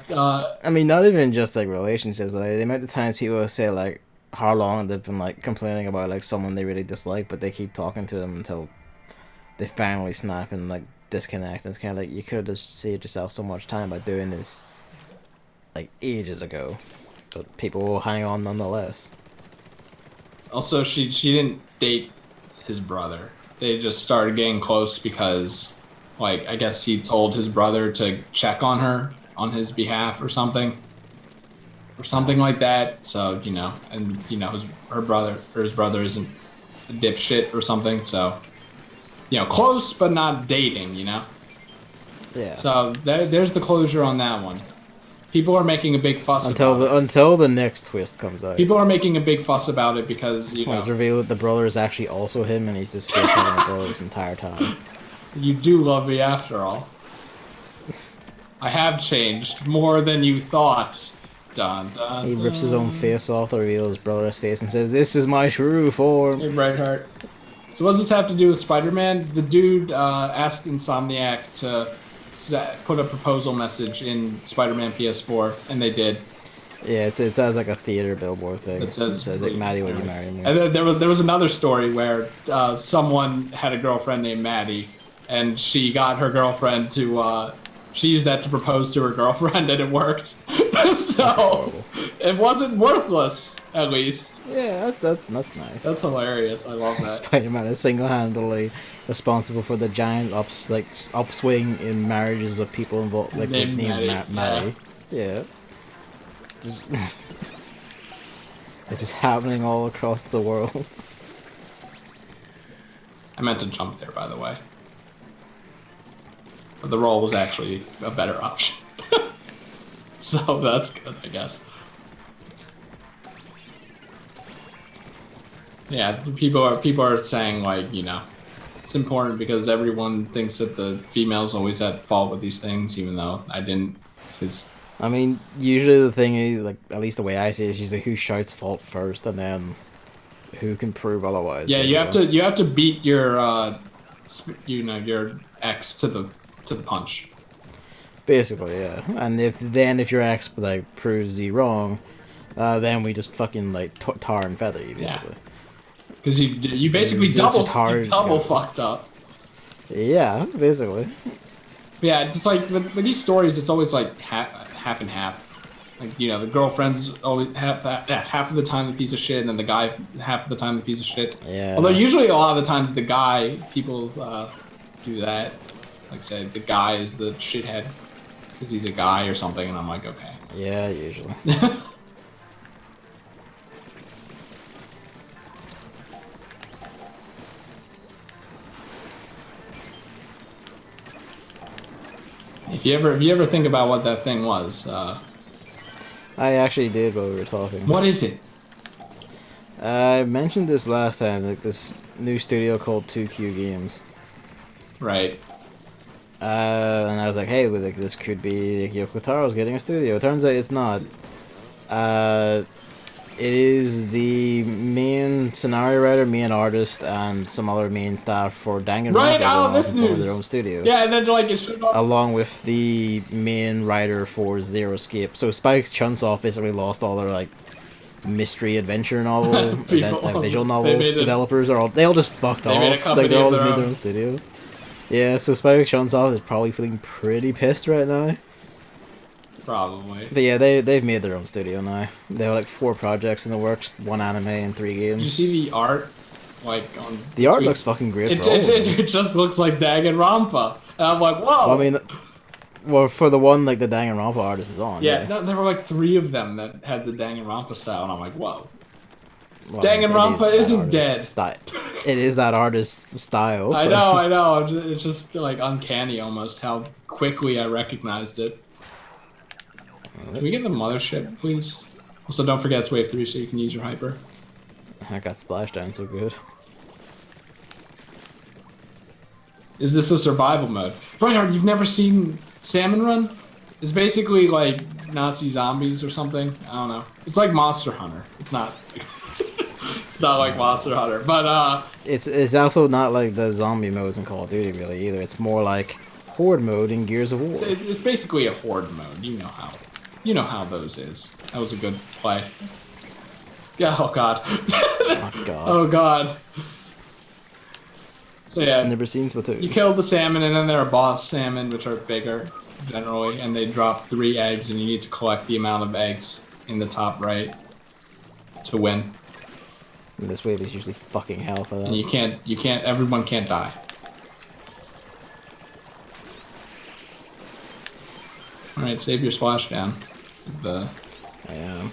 I mean, not even just, like, relationships. Like, the amount of times people say, like, how long they've been, like, complaining about, like, someone they really dislike, but they keep talking to them until they finally snap and, like, disconnect. And it's kind of like, you could have just saved yourself so much time by doing this. like ages ago, but people will hang on nonetheless. Also, she didn't date his brother. They just started getting close because, like, I guess he told his brother to check on her on his behalf or something like that. So and his brother isn't a dipshit or something. So close but not dating. Yeah. So there's the closure on that one. People are making a big fuss until the next twist comes out. People are making a big fuss about it because It's revealed that the brother is actually also him, and he's just fake having a brother this entire time. You do love me after all. I have changed more than you thought. Dun, dun, He rips his own face off to reveal his brother's face and says, "This is my true form." Hey, Brightheart. So what does this have to do with Spider-Man? The dude asked Insomniac to put a proposal message in Spider-Man PS4, and they did. Yeah, it says like a theater billboard thing. It says like, "Maddie, will you marry me?" And then there was another story where someone had a girlfriend named Maddie, and she got her girlfriend to she used that to propose to her girlfriend, and it worked. So it wasn't worthless, at least. Yeah, that's nice. That's hilarious. I love that. Spider-Man is single-handedly responsible for the giant upswing in marriages of people involved, like named Maddie. Yeah. This is happening all across the world. I meant to jump there, by the way. But the roll was actually a better option. So that's good, I guess. Yeah, people are saying, like, it's important because everyone thinks that the females always at fault with these things, even though I didn't. Because I mean, usually the thing is, like, at least the way I see it, is usually who shouts fault first, and then who can prove otherwise. Yeah, you have to beat your your ex to the punch. Basically, yeah. And if your ex like proves you wrong, then we just fucking like tar and feather you, basically. Because you basically double fucked up. Yeah, basically. Yeah, it's like with these stories, it's always like half and half. Like, the girlfriend's always half of the time the piece of shit, and then the guy half of the time the piece of shit. Yeah. Although usually a lot of the times the guy, people do that. Like, say the guy is the shithead because he's a guy or something, and I'm like, okay. Yeah, usually. If you ever think about what that thing was, I actually did while we were talking. What is it? I mentioned this last time, like this new studio called Kyo Games. Right. And I was like, hey, like, this could be Yoko Taro's getting a studio. It turns out it's not. It is the main scenario writer, main artist, and some other main staff for Danganronpa. Right, this news. Their own studio. Yeah, and then like it should along with the main writer for Zero Escape. So Spike's Chunsoft basically lost all their like mystery adventure novel, visual novel developers they all just fucked off. Like they all made their own studio. Yeah, so Spike Chunsoft is probably feeling pretty pissed right now. Probably. But yeah, they've made their own studio now. They have like 4 projects in the works, 1 anime and 3 games. Did you see the art? Like on the art looks fucking great. It just looks like Danganronpa, and I'm like, whoa. Well, I mean, for the one like the Danganronpa artist is on. Yeah, no, there were like 3 of them that had the Danganronpa style, and I'm like, whoa. Well, Danganronpa isn't dead. It is that artist's style. So. I know. It's just like uncanny almost how quickly I recognized it. Can we get the mothership, please? Also, don't forget it's wave 3, so you can use your hyper. I got splashdown so good. Is this a survival mode? Brightheart, you've never seen Salmon Run? It's basically like Nazi zombies or something. I don't know. It's like Monster Hunter. It's not. It's not like Monster Hunter, but It's also not like the zombie modes in Call of Duty really either. It's more like Horde mode in Gears of War. It's basically a Horde mode. You know how those is. That was a good play. Yeah. Oh god. Oh god. Oh god. So yeah. I've never seen Splatoon. You kill the salmon, and then there are boss salmon, which are bigger. generally, and they drop 3 eggs, and you need to collect the amount of eggs in the top right to win. And this wave is usually fucking hell for that. And everyone can't die. Alright, save your splashdown. I am.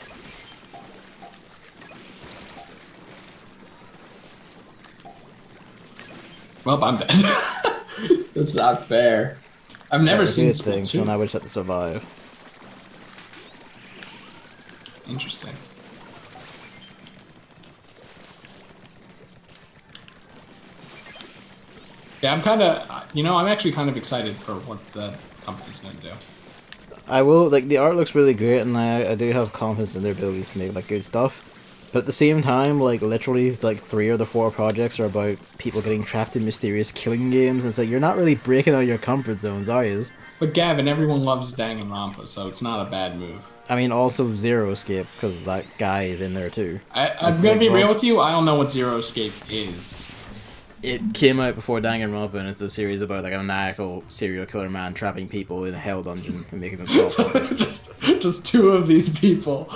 Well, I'm dead. That's not fair. I've never seen things, so now we just have to survive. Interesting. Yeah, I'm actually kind of excited for what the company's gonna do. I will, like, the art looks really great, and I do have confidence in their abilities to make, like, good stuff. But at the same time, like, literally, like, 3 of the 4 projects are about people getting trapped in mysterious killing games, and it's like, you're not really breaking out of your comfort zones, are you? But Gavin, everyone loves Danganronpa, so it's not a bad move. I mean, also Zero Escape, because that guy is in there too. I'm gonna be real with you, I don't know what Zero Escape is. It came out before Danganronpa, and it's a series about like a maniacal serial killer man trapping people in a hell dungeon and making them solve problems. just 2 of these people.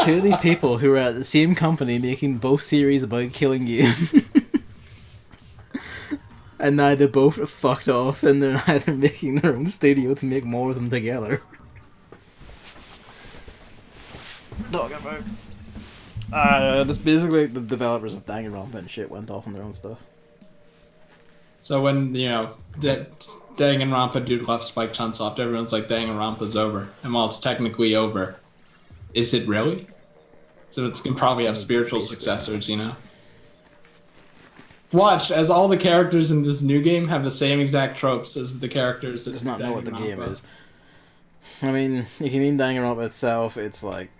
2 of these people who are at the same company making both series about killing games. And now they're both fucked off, and they're either making their own studio to make more of them together. Talking about. Just basically the developers of Danganronpa and shit went off on their own stuff. So when, Danganronpa dude left Spike Chunsoft, everyone's like, Danganronpa's over. And while it's technically over, is it really? So it's gonna probably have spiritual successors, you know? Watch, as all the characters in this new game have the same exact tropes as the characters in does not know what the game is. I mean, if you mean Danganronpa itself, it's like...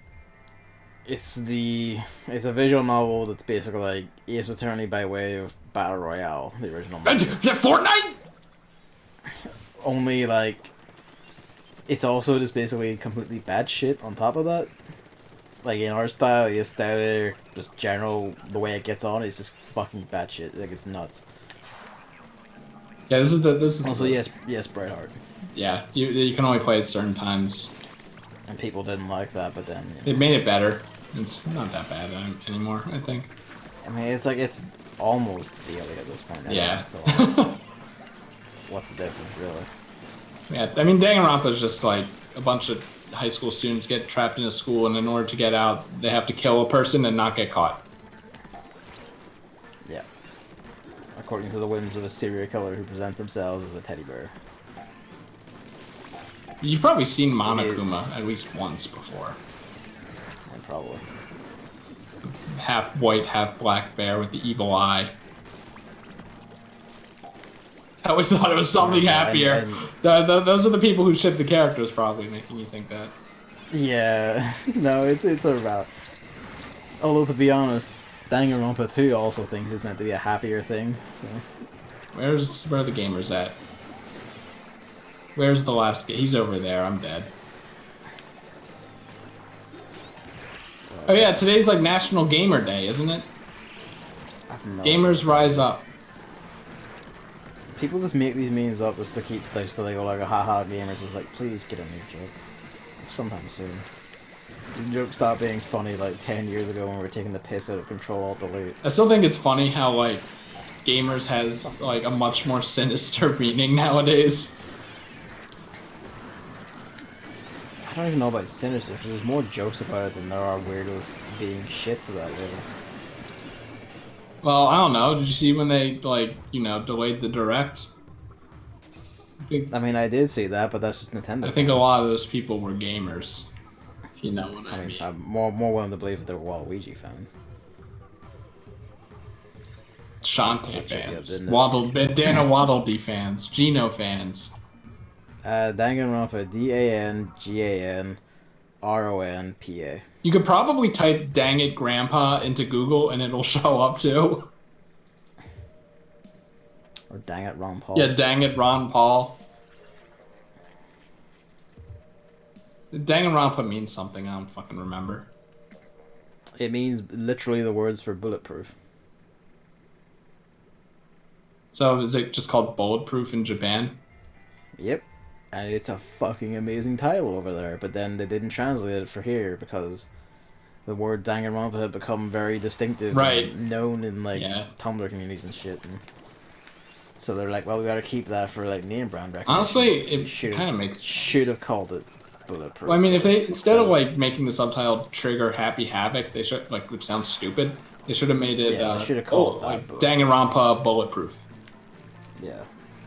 It's a visual novel that's basically like Ace Attorney by way of Battle Royale, the original movie. Fortnite? Only, like... It's also just basically completely bad shit on top of that. Like, in art style, the aesthetic, just general, the way it gets on, it's just fucking bad shit. Like, it's nuts. Yeah, this is also, yes, Brightheart. Yeah, you can only play it certain times. And people didn't like that, but then... It made it better. It's not that bad anymore, I think. I mean, it's like, it's almost daily at this point. Anyway, yeah. So, what's the difference, really? Yeah, I mean, Danganronpa is just like a bunch of high school students get trapped in a school, and in order to get out, they have to kill a person and not get caught. Yeah. According to the whims of a serial killer who presents himself as a teddy bear. You've probably seen Monokuma at least once before. Yeah, probably. Half white, half black bear with the evil eye. I always thought it was something happier. Those are the people who ship the characters, probably making you think that. Yeah, no, it's sort of about. Although to be honest, Danganronpa 2 also thinks it's meant to be a happier thing. So. Where are the gamers at? Where's the last guy? He's over there. I'm dead. Oh yeah, today's like National Gamer Day, isn't it? Gamers rise up. People just make these memes up just to keep things to like a haha gamers. It's like, please get a new joke. Sometime soon. These jokes stopped being funny like 10 years ago when we were taking the piss out of Control-Alt-Delete. I still think it's funny how like gamers has like a much more sinister meaning nowadays. I don't even know about sinister because there's more jokes about it than there are weirdos being shits about it. Well, I don't know. Did you see when they, like, delayed the Direct? I mean, I did see that, but that's just Nintendo. I think a lot of those people were gamers, if you know what I mean. I'm more willing to believe that they were Waluigi fans. Shantae fans. Bandana Waddle Dee fans. Geno fans. Danganronpa, DANGANRONPA. You could probably type "Dang it, Grandpa" into Google and it'll show up too. Or Dang it, Ron Paul. Yeah, Dang it, Ron Paul. Danganronpa means something, I don't fucking remember. It means literally the words for bulletproof. So is it just called bulletproof in Japan? Yep. and it's a fucking amazing title over there. But then they didn't translate it for here because the word Danganronpa had become very distinctive, Right? and known in like Yeah. Tumblr communities and shit. And so they're like, well, we gotta keep that for like name brand recognition. Honestly, So it kind of makes should have called it Bulletproof. Well, I mean, if they instead of because- like making the subtitle "Trigger Happy Havoc," they should like, which sounds stupid. They should have made it. Yeah, they should have called it that, like but- Danganronpa Bulletproof. yeah,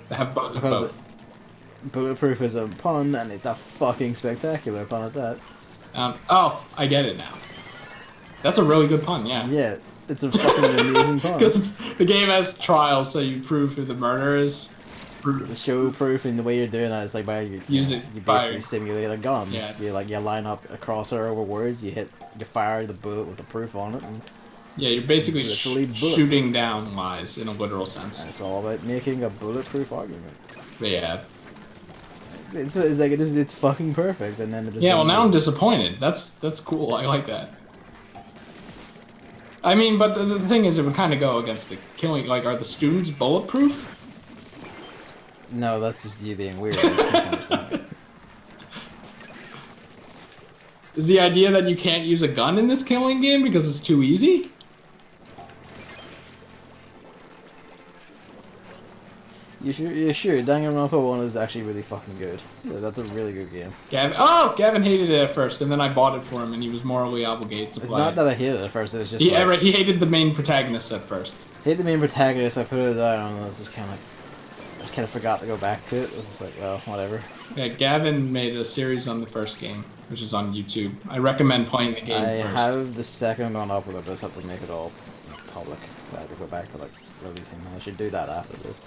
They have both. because Bulletproof is a pun, and it's a fucking spectacular pun at that. Oh, I get it now. That's a really good pun. Yeah. Yeah, it's a fucking amazing pun. Because the game has trials, so you prove who the murderer is. The show proof, and the way you're doing that is like by you basically by- simulate a gun. Yeah. You line up a crosshair over words, you fire the bullet with the proof on it, and Yeah, you're basically Literally bullet. shooting down lies in a literal sense. it's all about making a bulletproof argument. But yeah. It's like it's fucking perfect, and then Yeah. Well, now I'm disappointed. That's cool. I like that. I mean, but the thing is, it would kind of go against the killing. Like, are the students bulletproof? No, that's just you being weird. I just understand it. Is the idea that you can't use a gun in this killing game because it's too easy? Yeah, sure. Danganronpa 1 is actually really fucking good. Yeah, that's a really good game. Gavin hated it at first, and then I bought it for him, and he was morally obligated to It's play not it. that I hate it at first. It was just He like, hated the main protagonist at first. hate the main protagonist. I put it down, and I was just kind of like, I just kind of forgot to go back to it. It was just like, well, whatever. Yeah, Gavin made a series on the first game, which is on YouTube. I recommend playing the game I first. have the second one up, but I just have to make it all public. I have to go back to like releasing. I should do that after this.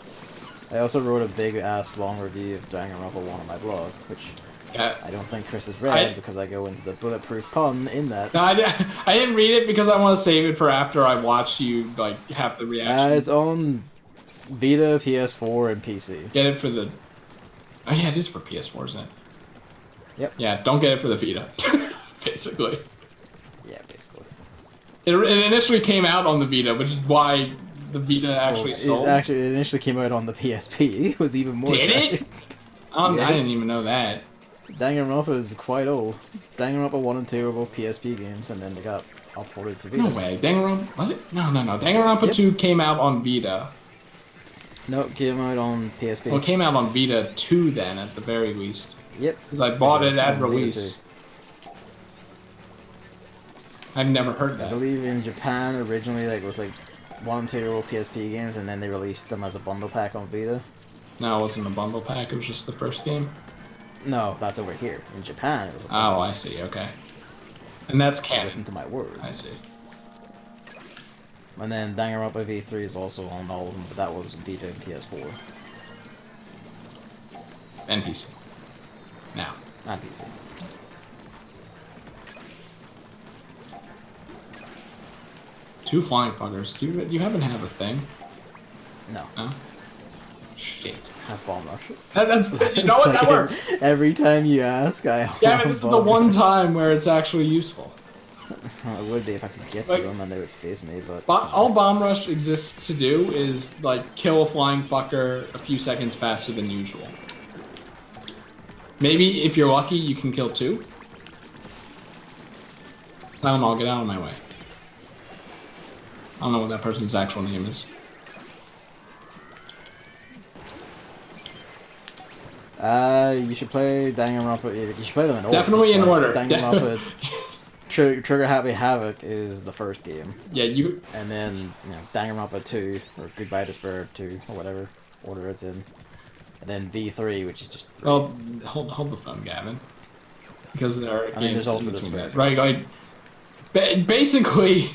I also wrote a big ass long review of Danganronpa 1 on my blog, which Yeah. I don't think Chris has read because I go into the bulletproof pun in that. No, I didn't read it because I want to save it for after I watch you like have the reaction. It's on Vita, PS4, and PC. Get it for the. Oh yeah, it is for PS4, isn't it? Yep. Yeah, don't get it for the Vita. Basically, Yeah, basically. it initially came out on the Vita, which is why the Vita actually sold. It initially came out on the PSP. It was even more. Did it? tragic. I Yes. didn't even know that. Danganronpa is quite old. Danganronpa 1 and 2 are both PSP games, and then they got uploaded to Vita. No way. Danganronpa was it? No. Danganronpa Yep. 2 came out on Vita. No, it came out on PSP. Well, it came out on Vita 2 then, at the very least, Yep. because I bought it at on Vita release. I've never heard I that. believe in Japan originally like it was like 1 and 2 were all PSP games, and then they released them as a bundle pack on Vita. No, it wasn't a bundle pack. It was just the first game. No, that's over here. In Japan, it was a Oh, bundle I see. Okay. And that's pack. canon. Listen to my words. I see. And then Danganronpa V3 is also on all of them, but that was Vita and PS4 And PC. Now. and PC. Two flying fuckers. Do you happen to have a thing? No, No? Shit. have Bomb Rush. That's, you know what? That works. Every time you ask, I Yeah, want but this is the Bomb one time where it's actually useful. Rush. It would be if I could get Like- to them and they would face me, but All Bomb Rush exists to do is, like, kill a flying fucker a few seconds faster than usual. Maybe, if you're lucky, you can kill two. I don't know, I'll get out of my way. I don't know what that person's actual name is. you should play Danganronpa. You should play them in order. Definitely in Like, order. Danganronpa Trigger Happy Havoc is the first game, Yeah, you... and then Danganronpa 2 or Goodbye Despair 2 or whatever order it's in, and then V3, which is just Well, hold the phone, Gavin. Because there are I mean, games there's in Ultra between Despair. that. Right, like... Basically...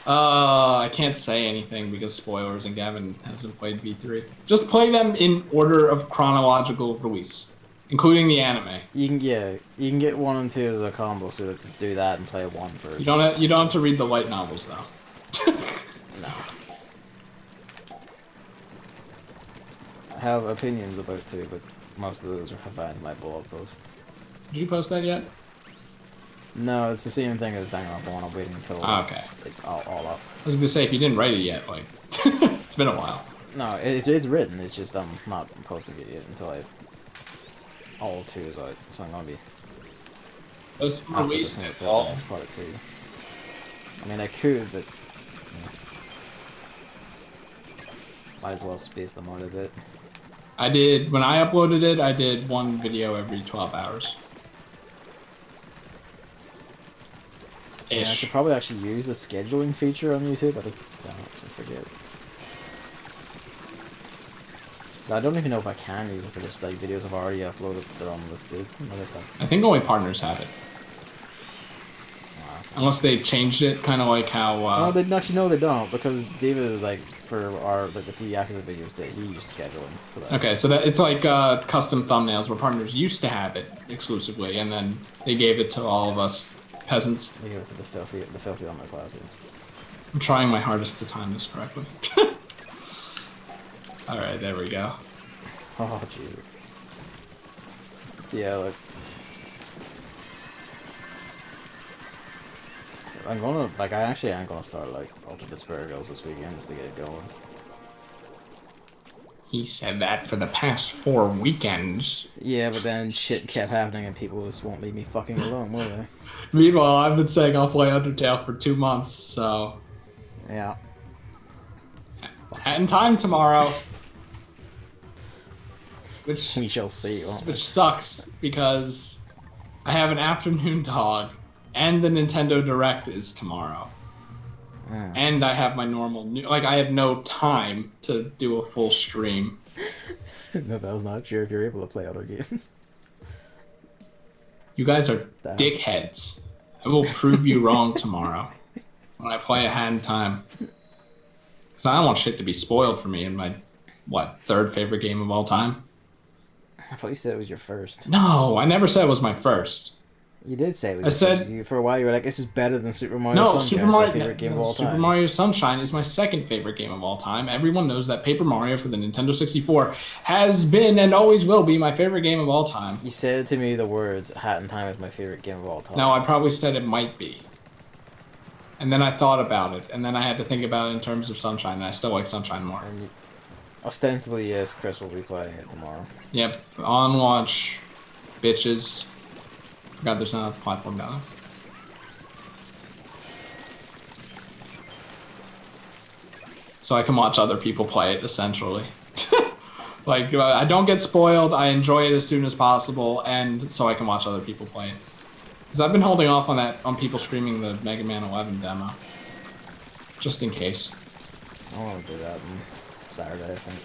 I can't say anything because spoilers and Gavin hasn't played V3. Just play them in order of chronological release, including the anime. you can get 1 and 2 as a combo, so let's do that and play 1 first. You don't have to read the light novels though. No. I have opinions about 2, but most of those are found in my blog post. Did you post that yet? No, it's the same thing as Danganronpa 1. I'm waiting until Oh, okay. it's all up. I was gonna say if you didn't write it yet, like it's been a while. No, it's written. It's just I'm not posting it yet until I all 2 is out, so I'm gonna be Those after released this one it the all. next part of 2. I mean, I could, but might as well space them out a bit. I did, when I uploaded it, I did 1 video every 12 hours. Yeah, I should probably actually use the scheduling feature on YouTube. I just forget. But I don't even know if I can use it for just like videos I've already uploaded that are unlisted. I think only partners have it. Wow. Unless they changed it, kind of like how. No, they actually no, they don't, because David, like, for our the few Yakuza videos that he used scheduling for that. Okay, so that it's like custom thumbnails where partners used to have it exclusively, and then they gave it to all of us peasants. They gave it to the filthy underclasses. I'm trying my hardest to time this correctly. All right, there we go. Oh Jesus. So yeah, like, I'm gonna I actually am gonna start like Ultra Despair Girls this weekend just to get it going. He said that for the past 4 weekends. Yeah, but then shit kept happening and people just won't leave me fucking alone, will they? Meanwhile, I've been saying I'll play Undertale for 2 months, so. Yeah. Hat in time tomorrow. Which We shall see, won't we? Which sucks because I have an afternoon dog, and the Nintendo Direct is tomorrow, and I have my normal I have no time to do a full stream. No, that was not sure if you're able to play other games. You guys are dickheads. I will prove you wrong tomorrow when I play a Hat in Time. Because I don't want shit to be spoiled for me in my, 3rd favorite game of all time? I thought you said it was your first. No, I never said it was my first. You did say it was I said for a while. You were like, "This is better than Super Mario Sunshine." Super Mario, my favorite game of all time. Super Mario Sunshine is my 2nd favorite game of all time. Everyone knows that Paper Mario for the Nintendo 64 has been and always will be my favorite game of all time. You said to me the words "Hat in Time" is my favorite game of all time. No, I probably said it might be. And then I thought about it, and then I had to think about it in terms of Sunshine, and I still like Sunshine more. And ostensibly, yes, Chris will be playing it tomorrow. Yep, on launch, bitches. Forgot there's not a platform down there. So I can watch other people play it, essentially. Like, I don't get spoiled, I enjoy it as soon as possible, and so I can watch other people play it. Because I've been holding off on people streaming the Mega Man 11 demo. Just in case. I want to do that on Saturday, I think.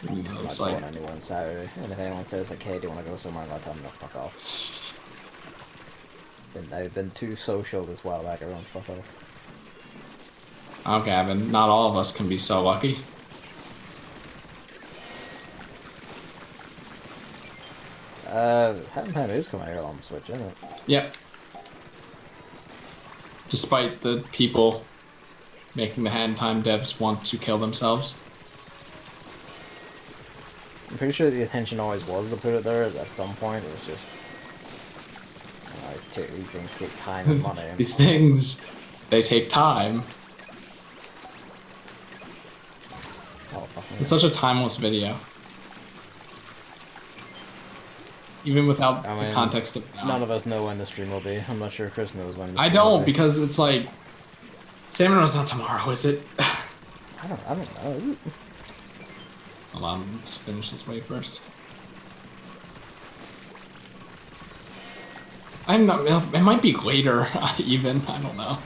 It's I'm like, not going anywhere on Saturday. And if anyone says, like, "Hey, do you want to go somewhere?" I'm going to tell them to fuck off. I've been too social this while back, everyone fuck off. okay, Gavin, not all of us can be so lucky. Hat in Time is coming out on the Switch, isn't it? Yep. Despite the people making the Hat in Time devs want to kill themselves. I'm pretty sure the intention always was to put it there at some point. It was just, these things take time and money. These things, they take time. Oh, fucking It's such a timeless video. Even without the context of now. None of us know when the stream will be. I'm not sure Chris knows when the I stream don't, will be. because it's like... Salmon Rose not tomorrow, is it? I don't know, is it? Hold on, let's finish this wave first. I'm not... It might be later, even. I don't know.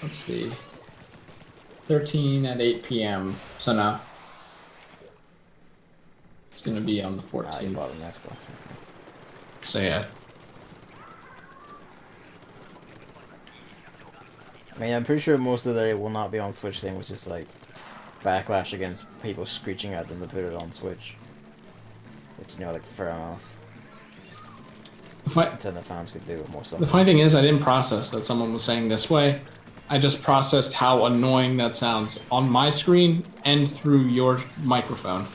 Let's see. 13 at 8 p.m. So now... It's gonna be on the 14th. You bought an Xbox. So yeah. I mean, I'm pretty sure most of the will not be on Switch thing, was just like backlash against people screeching at them to put it on Switch. Which, like, fair enough. Nintendo fans could do it more something. The funny thing is, I didn't process that someone was saying this way. I just processed how annoying that sounds on my screen and through your microphone.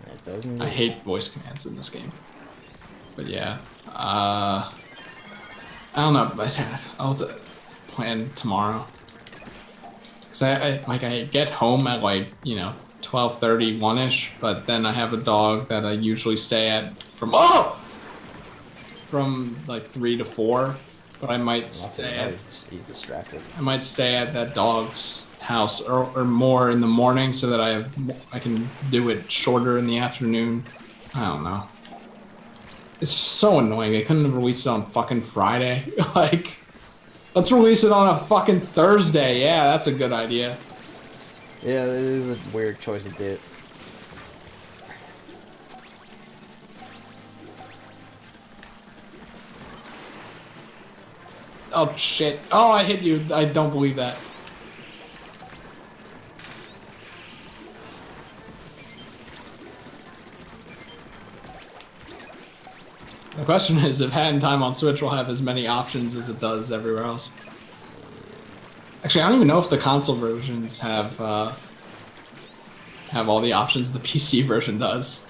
It doesn't. I hate voice commands in this game. But yeah. I don't know. I'll plan tomorrow. Cause I get home at like 12:30, 1-ish, but then I have a dog that I usually stay at from like 3 to 4. But I might stay at He's distracted. I might stay at that dog's house or more in the morning so that I can do it shorter in the afternoon. I don't know. It's so annoying. They couldn't have released it on fucking Friday. Like, let's release it on a fucking Thursday. Yeah, that's a good idea. Yeah, it is a weird choice of date. Oh shit. Oh, I hit you. I don't believe that. The question is if Hat in Time on Switch will have as many options as it does everywhere else. Actually, I don't even know if the console versions have all the options the PC version does.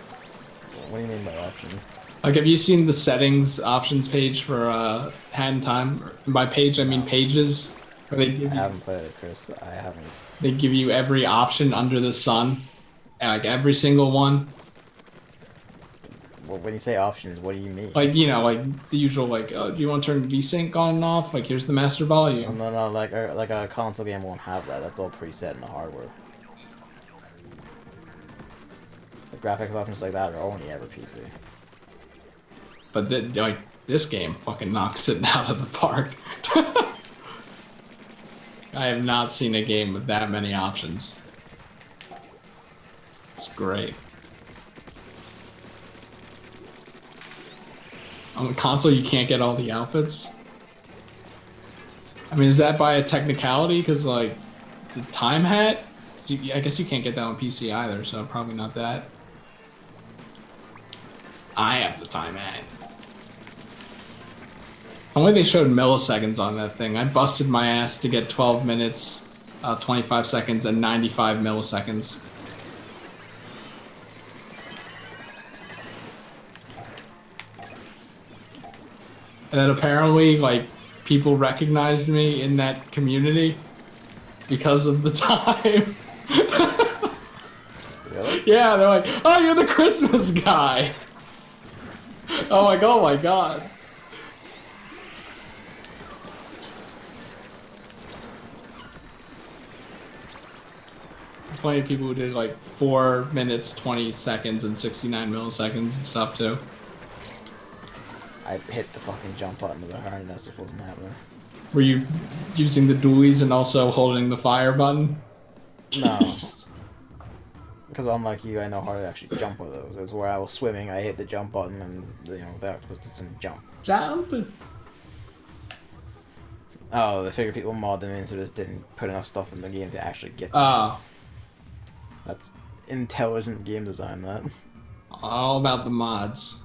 What do you mean by options? Like, have you seen the settings options page for Hat in Time? By page, I mean pages. Where they give I haven't played it, Chris. I haven't. They give you every option under the sun, and like every single one. Well, when you say options, what do you mean? Like, like the usual, like, oh, do you want to turn VSync on and off? Like, here's the master volume. No, like a console game won't have that. That's all preset in the hardware. The graphics options like that are only ever PC. But like this game fucking knocks it out of the park. I have not seen a game with that many options. It's great. On the console, you can't get all the outfits. I mean, is that by a technicality? Because, like, the time hat? So I guess you can't get that on PC either, so probably not that. I have the time hat. If only they showed milliseconds on that thing. I busted my ass to get 12 minutes, 25 seconds, and 95 milliseconds. And then apparently, like, people recognized me in that community because of the time. Really? Yeah, they're like, oh, you're the Christmas guy. Oh my god. Plenty of people who did like 4 minutes, 20 seconds, and 69 milliseconds and stuff too. I hit the fucking jump button with a hard and that's what wasn't happening. Were you using the dualies and also holding the fire button? No. Because unlike you, I know how to actually jump with those. It's where I was swimming, I hit the jump button, and the octopus doesn't jump. Jump! Oh, they figured people mod them in, so just didn't put enough stuff in the game to actually get them. Oh. That's intelligent game design, that. All about the mods.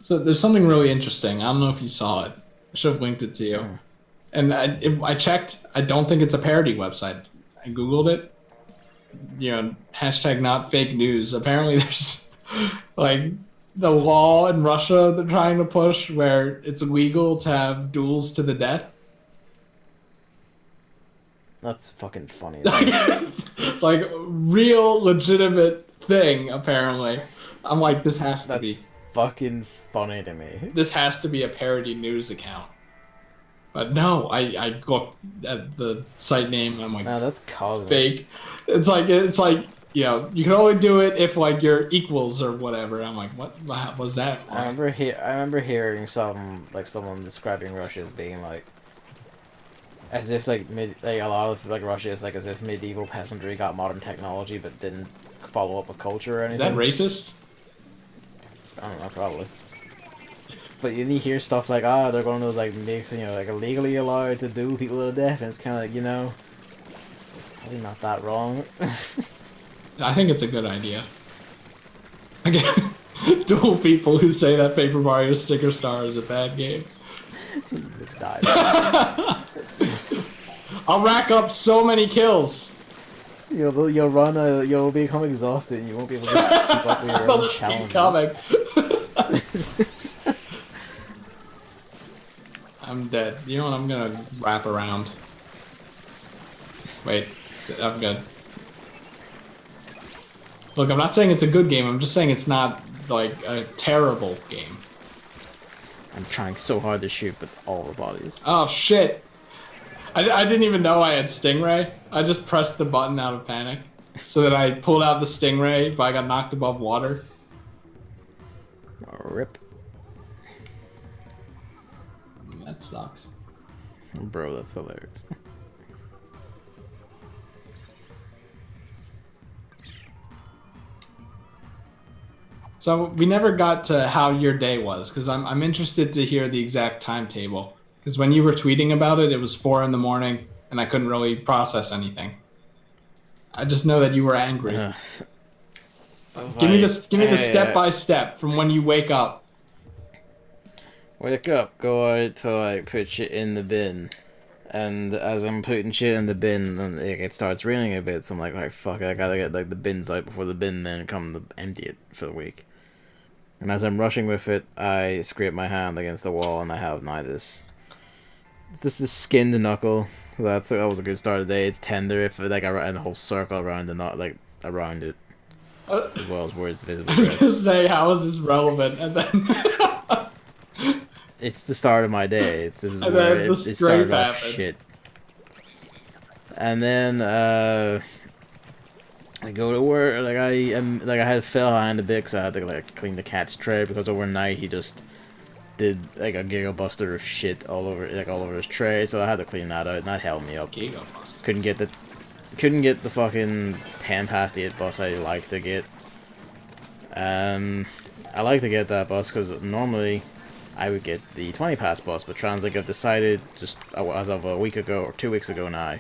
So there's something really interesting. I don't know if you saw it. I should have linked it to you. Mm. And I checked. I don't think it's a parody website. I googled it. Hashtag not fake news. Apparently there's like the law in Russia they're trying to push where it's illegal to have duels to the death. That's fucking funny. Like real legitimate thing apparently. I'm like, this has to be fucking funny to me. This has to be a parody news account. But no, I looked at the site name and I'm like, no, that's cosmic. Fake. It's like you can only do it if like you're equals or whatever. I'm like, what was that? I remember hearing someone describing Russia as being like, as if like a lot of like Russia is like as if medieval peasantry got modern technology but didn't follow up with culture or anything. Is that racist? I don't know, probably. But you hear stuff like, they're going to like make like illegally allowed to do people to death, and it's kind of like it's probably not that wrong. I think it's a good idea. Again, dual people who say that Paper Mario Sticker Star is a bad game. It's died. I'll rack up so many kills. You'll become exhausted and you won't be able to keep up with your own challenges. I'm dead. You know what? I'm gonna wrap around. Wait, I'm good. Look, I'm not saying it's a good game. I'm just saying it's not like a terrible game. I'm trying so hard to shoot, but all the bodies. Oh shit! I didn't even know I had Stingray. I just pressed the button out of panic, so that I pulled out the Stingray, but I got knocked above water. Rip. That sucks. Bro, that's hilarious. So we never got to how your day was, because I'm interested to hear the exact timetable. Because when you were tweeting about it, it was 4 in the morning, and I couldn't really process anything. I just know that you were angry. Give me the step by step from when you wake up. Wake up, go out to like put shit in the bin, and as I'm putting shit in the bin, then it starts raining a bit. So I'm like, alright, fuck, I gotta get like the bins out before the bin men come to empty it for the week. And as I'm rushing with it, I scrape my hand against the wall, and I have now this. It's just this skinned knuckle. So that was a good start of the day. It's tender if like I ran a whole circle around the knot, like around it, as well as where it's visibly. I was gonna say, how is this relevant? And then it's the start of my day. It's just and where then it started off shit. And then I go to work. Like I had fell behind a bit because I had to like clean the cat's tray because overnight he just did like a gigabuster of shit all over his tray, so I had to clean that out, and that held me up. Gigabuster. Couldn't get the fucking 10 past 8 bus I like to get. I like to get that bus because normally I would get the 20 past bus, but Translink have decided just as of a week ago or 2 weeks ago now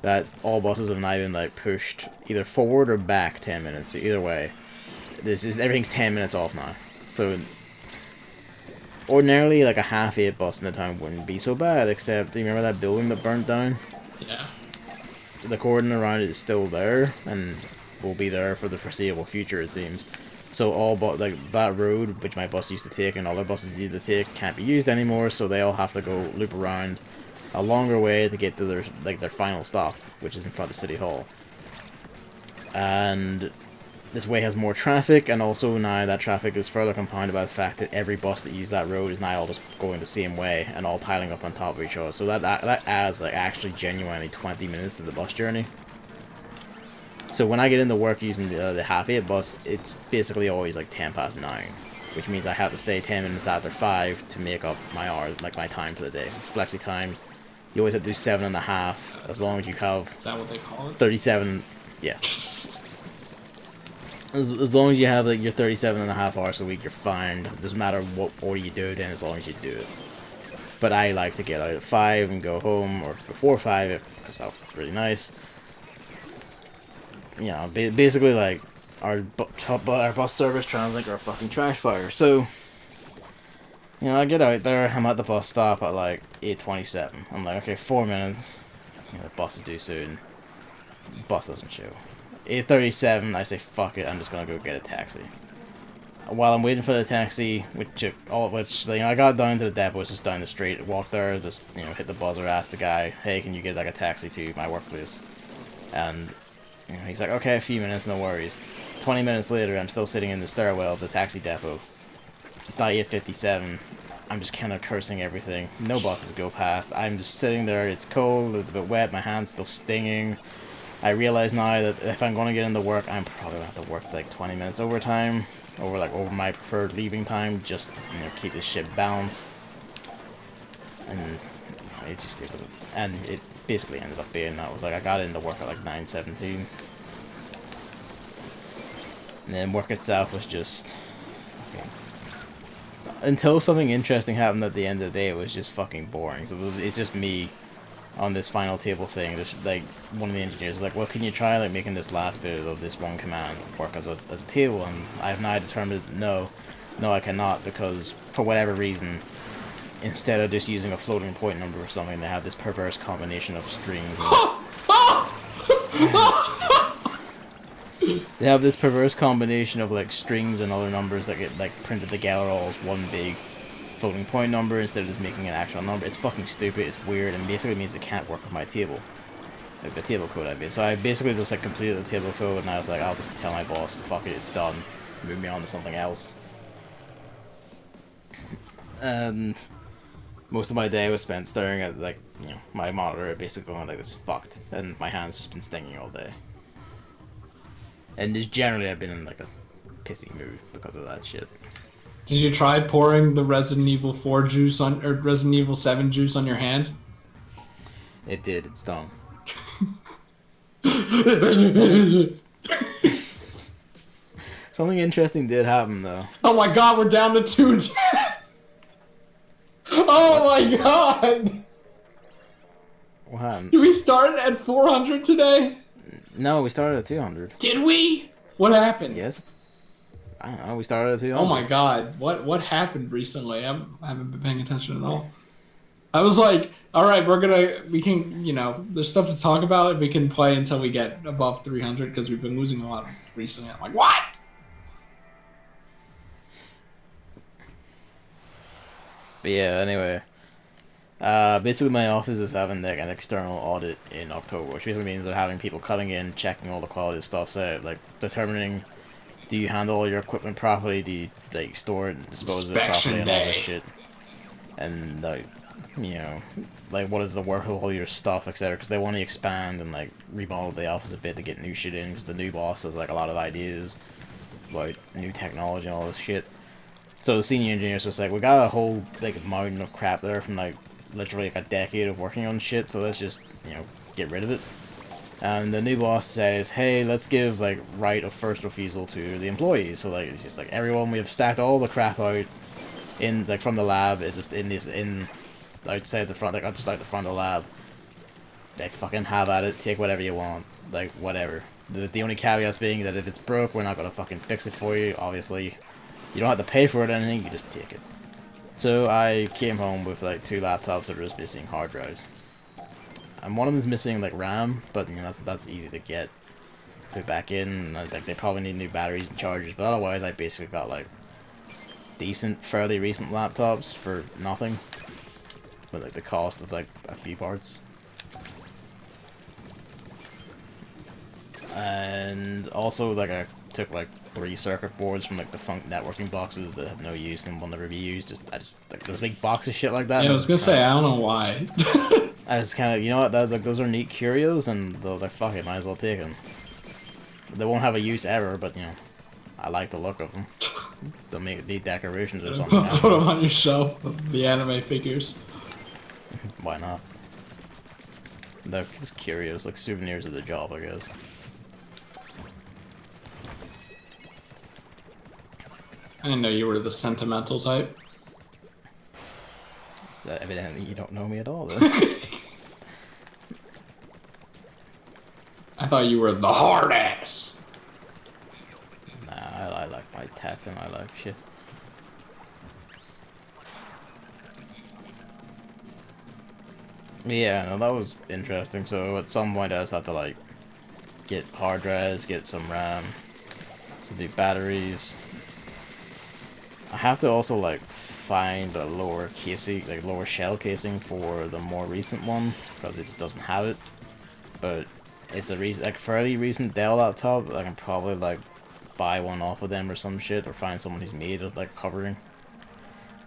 that all buses have now been like pushed either forward or back 10 minutes. Either way, everything's 10 minutes off now. So ordinarily, like a half 8 bus in the town wouldn't be so bad, except, do you remember that building that burnt down? Yeah. The cordon around it is still there, and will be there for the foreseeable future, it seems. So that road, which my bus used to take and other buses used to take, can't be used anymore, so they all have to go loop around a longer way to get to their final stop, which is in front of City Hall. And this way has more traffic, and also now that traffic is further compounded by the fact that every bus that uses that road is now all just going the same way and all piling up on top of each other. So that adds like actually genuinely 20 minutes to the bus journey. So when I get into work using the half 8 bus, it's basically always like 10 past 9, which means I have to stay 10 minutes after 5 to make up my hours, like my time for the day. It's flexi time. You always have to do 7.5 as long as you have. Is that what they call it? 37. Yeah. As long as you have like your 37.5 hours a week, you're fine. It doesn't matter what order you do it in, as long as you do it. But I like to get out at 5 and go home, or before 5, because that's really nice. You know, basically like our bus service Translink are a fucking trash fire. So, you know, I get out there. I'm at the bus stop at like 8:27. I'm like, okay, 4 minutes. You know, the bus is due soon. Bus doesn't show. 8:37, I say fuck it, I'm just gonna go get a taxi. While I'm waiting for the taxi, which you know, I got down to the depot, it's just down the street, walked there, just, you know, hit the buzzer, asked the guy, hey, can you get like a taxi to my workplace? And, you know, he's like, okay, a few minutes, no worries. 20 minutes later, I'm still sitting in the stairwell of the taxi depot. It's not 8:57. I'm just kind of cursing everything. No buses go past. I'm just sitting there, it's cold, it's a bit wet, my hand's still stinging. I realize now that if I'm going to get into work, I'm probably going to have to work like 20 minutes overtime, over my preferred leaving time, just to, you know, keep this shit balanced. And you know, it's just and it basically ended up being that was like I got into work at like 9:17, and then work itself was just until something interesting happened at the end of the day. It was just fucking boring. So it's just me on this final table thing. There's like one of the engineers was like, well, can you try like making this last bit of this one command work as a table? And I've now determined no I cannot, because for whatever reason, instead of just using a floating point number or something, they have this perverse combination of strings. They have this perverse combination of like strings and other numbers that get like printed together all as one big floating point number instead of just making an actual number. It's fucking stupid. It's weird, and basically means it can't work with my table, like the table code I made. So I basically just like completed the table code, and I was like, I'll just tell my boss, fuck it, it's done. Move me on to something else. And most of my day was spent staring at like my monitor, basically going like this fucked, and my hands just been stinging all day. And just generally, I've been in like a pissy mood because of that shit. Did you try pouring the Resident Evil 4 juice on, or Resident Evil 7 juice on your hand? It did. It's done. Something interesting did happen though. Oh my god, we're down to 210. Oh my god. What happened? Did we start at 400 today? No, we started at 200. Did we? What happened? Yes. I don't know. We started at 200. Oh my god, what happened recently? I haven't been paying attention at all. I was like, all right, we can, there's stuff to talk about. We can play until we get above 300 because we've been losing a lot recently. I'm like, what? But yeah, anyway. Basically my office is having like an external audit in October, which basically means they're having people coming in, checking all the quality of stuff, so like determining, do you handle all your equipment properly, do you like store it and dispose of it properly and all this shit, and like, like what is the worth of all your stuff, etc. Because they want to expand and like remodel the office a bit to get new shit in, because the new boss has like a lot of ideas about new technology and all this shit. So the senior engineer's just like, we got a whole like mountain of crap there from like literally like a decade of working on shit, so let's just get rid of it. And the new boss said, hey, let's give like right of first refusal to the employees. So like it's just like, everyone, we have stacked all the crap out in like from the lab. It's just in outside the front, like just out the front of the lab. Like fucking have at it, take whatever you want, like whatever. The only caveats being that if it's broke, we're not gonna fucking fix it for you. Obviously, you don't have to pay for it or anything, you just take it. So I came home with like 2 laptops that are just missing hard drives. And one of them is missing like RAM, but that's easy to get. Put back in, and I was like, they probably need new batteries and chargers, but otherwise I basically got like decent, fairly recent laptops for nothing. With like the cost of like a few parts. And also like I took like 3 circuit boards from like the Funk networking boxes that have no use and will never be used. I just like those big box of shit like that. Yeah, I was gonna say, I don't know why. I just kind of, what, like those are neat curios, and they're like, fuck it, might as well take them. They won't have a use ever, but I like the look of them. They'll make neat decorations or something. Put them on your shelf of the anime figures. Why not? They're just curios, like souvenirs of the job, I guess. I didn't know you were the sentimental type. Evidently you don't know me at all, then. I thought you were the hard ass. Nah, I like my tats and I like shit. Yeah, no, that was interesting. So at some point I just had to like get hard drives, get some RAM, some big batteries. I have to also like find a lower casing, like lower shell casing for the more recent one, because it just doesn't have it. But it's a like fairly recent Dell laptop. I can probably like buy one off of them or some shit, or find someone who's made it like covering.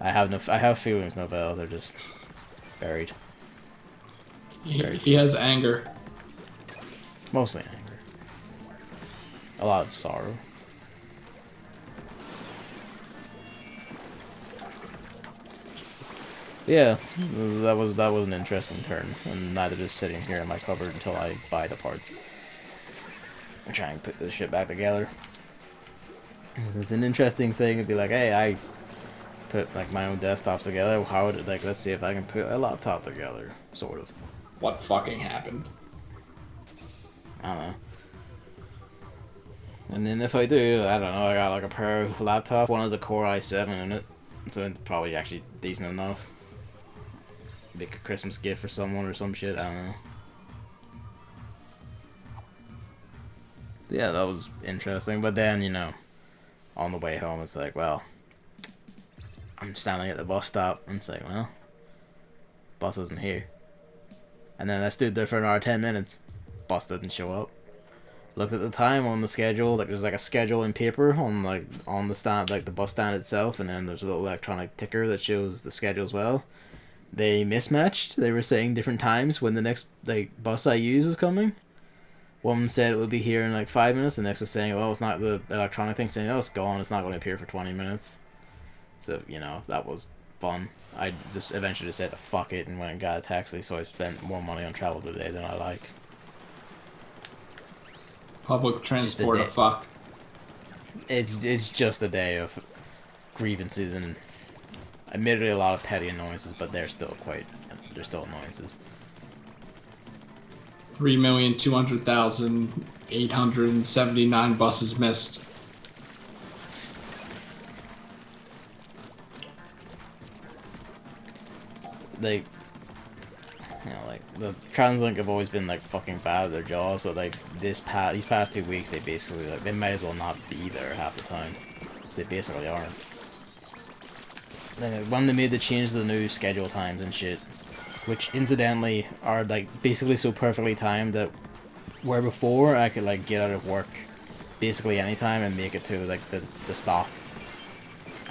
I have feelings, Novell. They're just buried. He has anger. Mostly anger. A lot of sorrow. Yeah, that was an interesting turn, and neither just sitting here in my cupboard until I buy the parts. I'm trying to put this shit back together. It's an interesting thing to be like, hey, I put like my own desktops together. How would it, like, let's see if I can put a laptop together, sort of. What fucking happened? I don't know. And then if I do, I don't know, I got like a Pro laptop. One has a Core i7 in it, so it's probably actually decent enough. Make a Christmas gift for someone or some shit, I don't know. Yeah, that was interesting, but then, on the way home, it's like, well, I'm standing at the bus stop and it's like, well, bus isn't here. And then I stood there for another 10 minutes. Bus didn't show up. Looked at the time on the schedule, like there's like a schedule in paper on the stand, like the bus stand itself, and then there's a little electronic ticker that shows the schedule as well. They mismatched. They were saying different times when the next like bus I use is coming. One said it would be here in like 5 minutes. The next was saying, "Oh, it's not." The electronic thing saying, "Oh, it's gone. It's not going to appear for 20 minutes." So that was fun. I just eventually just said fuck it and went and got a taxi. So I spent more money on travel today than I like. Public transport a fuck. It's just a day of grievances and admittedly a lot of petty annoyances, but they're still annoyances. 3,200,879 buses missed. Like the TransLink have always been like fucking bad at their jobs, but like these past 2 weeks they basically like they might as well not be there half the time, so they basically aren't. Like, when they made the change to the new schedule times and shit, which incidentally are like basically so perfectly timed that where before I could like get out of work basically anytime and make it to like the stop,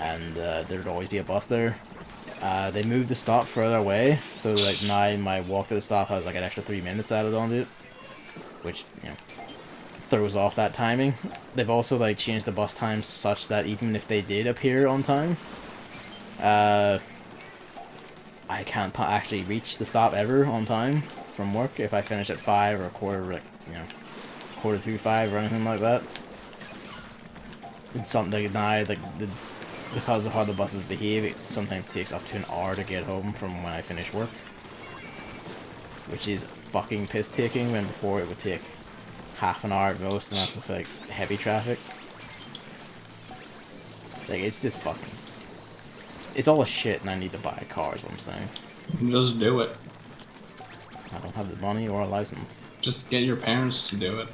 and there'd always be a bus there. They moved the stop further away, so like now my walk to the stop has like an extra 3 minutes added onto it, which throws off that timing. They've also like changed the bus times such that even if they did appear on time, I can't actually reach the stop ever on time from work if I finish at 5 or quarter through 5 or anything like that. It's something like now because of how the buses behave, it sometimes takes up to an hour to get home from when I finish work. Which is fucking piss-taking, when before it would take half an hour at most, and that's with like heavy traffic. Like, it's just fucking... It's all a shit and I need to buy a car, is what I'm saying. Just do it. I don't have the money or a license. Just get your parents to do it.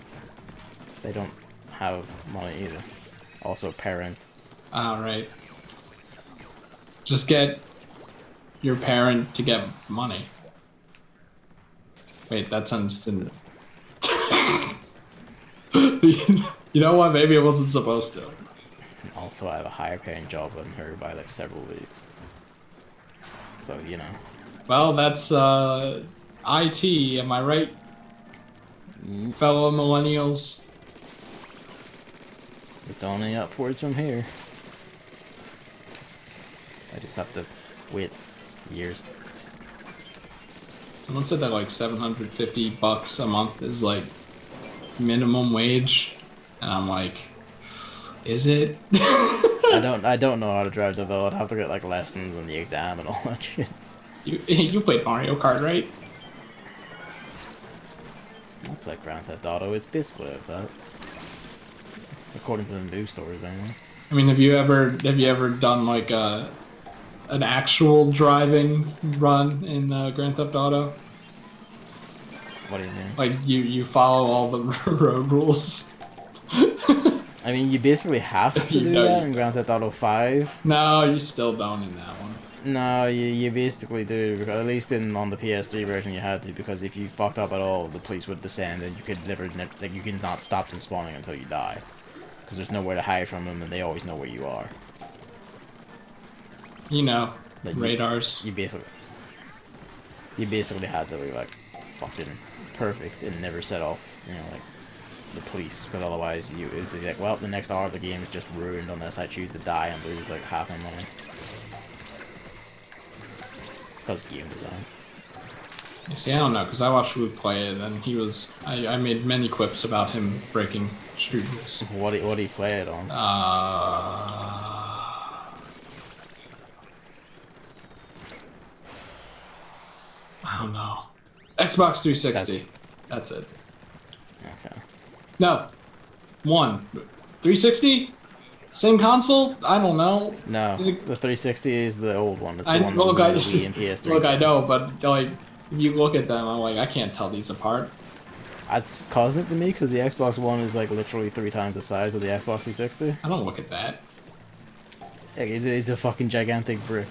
They don't have money either. Also, parent. Alright. Just get your parent to get money. Wait, that sentence didn't... You know what? Maybe it wasn't supposed to. Also, I have a higher paying job than her by like several weeks. So, Well, that's IT, am I right? Fellow millennials. It's only upwards from here. I just have to wait years. Someone said that like $750 a month is like minimum wage, and I'm like, is it? I don't know how to drive the boat. I'd have to get like lessons and the exam and all that shit. You played Mario Kart, right? I play Grand Theft Auto. It's basically like that, according to the news stories, anyway. I mean, have you ever done like an actual driving run in Grand Theft Auto? What do you mean? Like you follow all the road rules. I mean, you basically have to do that in Grand Theft Auto 5. No, you still don't in that one. No, you basically do, because at least on the PS3 version you had to, because if you fucked up at all, the police would descend and you could you could not stop them spawning until you die. Because there's nowhere to hide from them and they always know where you are. Like radars. You basically had to be like fucking perfect and never set off, like the police, because otherwise it'd be like, well, the next hour of the game is just ruined unless I choose to die and lose like half my money. Because game design. You see, I don't know, because I watched Luke play it, and I made many quips about him breaking street rules. What do you play it on? I don't know. Xbox 360. That's it. Okay. No. 360? Same console? I don't know. No, the 360 is the old one. It's the one look, that Wii and PS3. Look, I know, but like, if you look at them, I'm like, I can't tell these apart. That's cosmic to me, because the Xbox One is like literally 3 times the size of the Xbox 360. I don't look at that. Like, it's a fucking gigantic brick.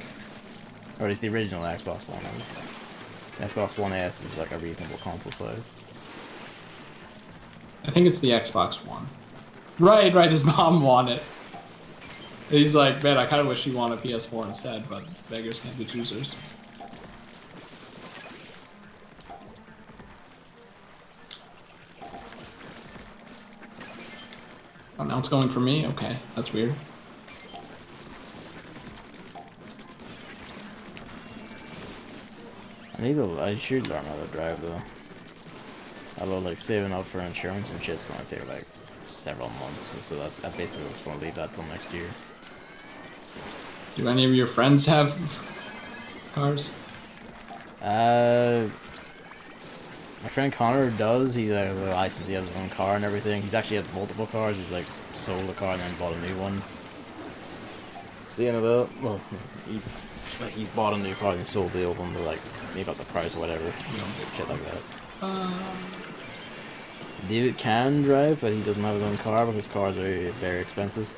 Or at least the original Xbox One is. Xbox One S is like a reasonable console size. I think it's the Xbox One. Right, his mom wanted it. He's like, man, I kind of wish you wanted a PS4 instead, but beggars can't be choosers. Oh, now it's going for me? Okay, that's weird. I should learn how to drive though. Although like saving up for insurance and shit's gonna take like several months, so I basically just wanna leave that till next year. Do any of your friends have cars? My friend Connor does. He has a license. He has his own car and everything. He's actually had multiple cars. He's like sold a car and then bought a new one. So you know, well, he's bought a new car and sold the old one, but like maybe up the price or whatever, shit like that. David can drive, but he doesn't have his own car because cars are very expensive.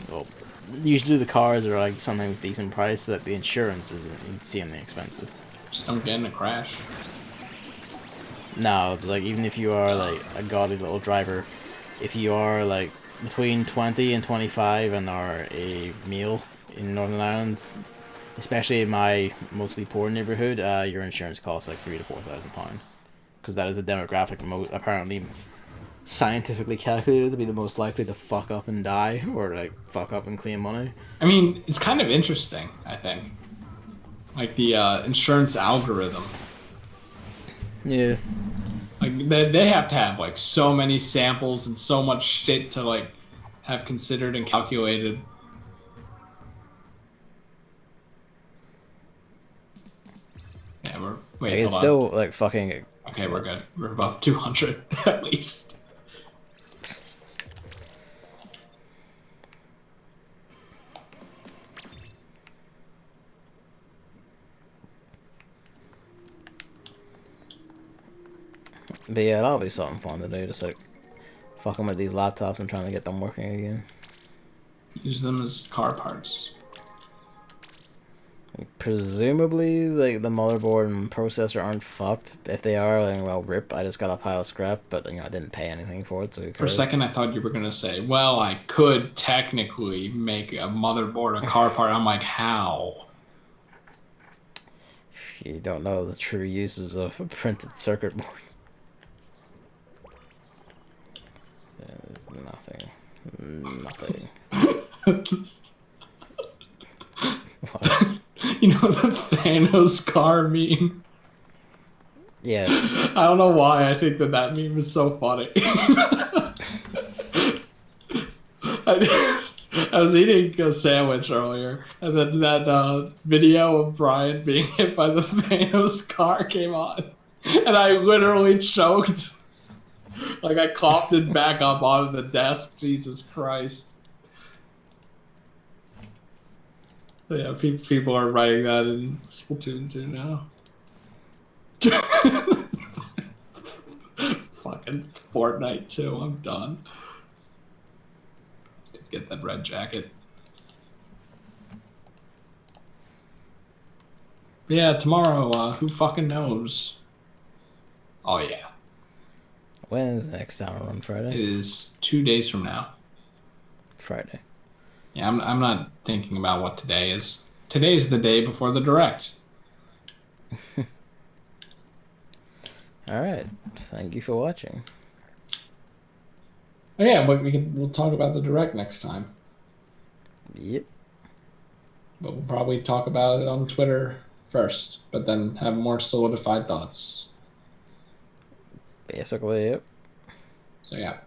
Well, usually the cars are like sometimes decent price, so that the insurance is insanely expensive. Just don't get in a crash. No, it's like even if you are like a gaudy little driver, if you are like between 20 and 25 and are a male in Northern Ireland, especially in my mostly poor neighbourhood, your insurance costs like £3,000 to £4,000, because that is a demographic apparently scientifically calculated to be the most likely to fuck up and die, or like fuck up and claim money. I mean, it's kind of interesting, I think. Like the insurance algorithm. Yeah. Like they have to have like so many samples and so much shit to like have considered and calculated. Yeah, wait. It's still like fucking. Okay, we're good. We're above 200 at least. But yeah, that'll be something fun to do, just like fucking with these laptops and trying to get them working again. Use them as car parts. Presumably, like the motherboard and processor aren't fucked. If they are, then well, rip. I just got a pile of scrap, but you know I didn't pay anything for it. So for a second, I thought you were gonna say, "Well, I could technically make a motherboard a car part." I'm like, how? You don't know the true uses of a printed circuit board. There's nothing. What? You know the Thanos car meme? Yeah. I don't know why I think that meme is so funny. I was eating a sandwich earlier, and then that video of Brian being hit by the Thanos car came on, and I literally choked. Like I coughed it back up onto the desk. Jesus Christ. Yeah, people are writing that in Splatoon 2 now. Fucking Fortnite 2, I'm done. Get that red jacket. Yeah, tomorrow, who fucking knows? Oh yeah. When is the next Salmon run? Friday? It is 2 days from now. Friday. Yeah, I'm not thinking about what today is. Today's the day before the Direct. Alright. Thank you for watching. Oh yeah, but we'll talk about the Direct next time. Yep. But we'll probably talk about it on Twitter first, but then have more solidified thoughts. Basically, yep. So yeah.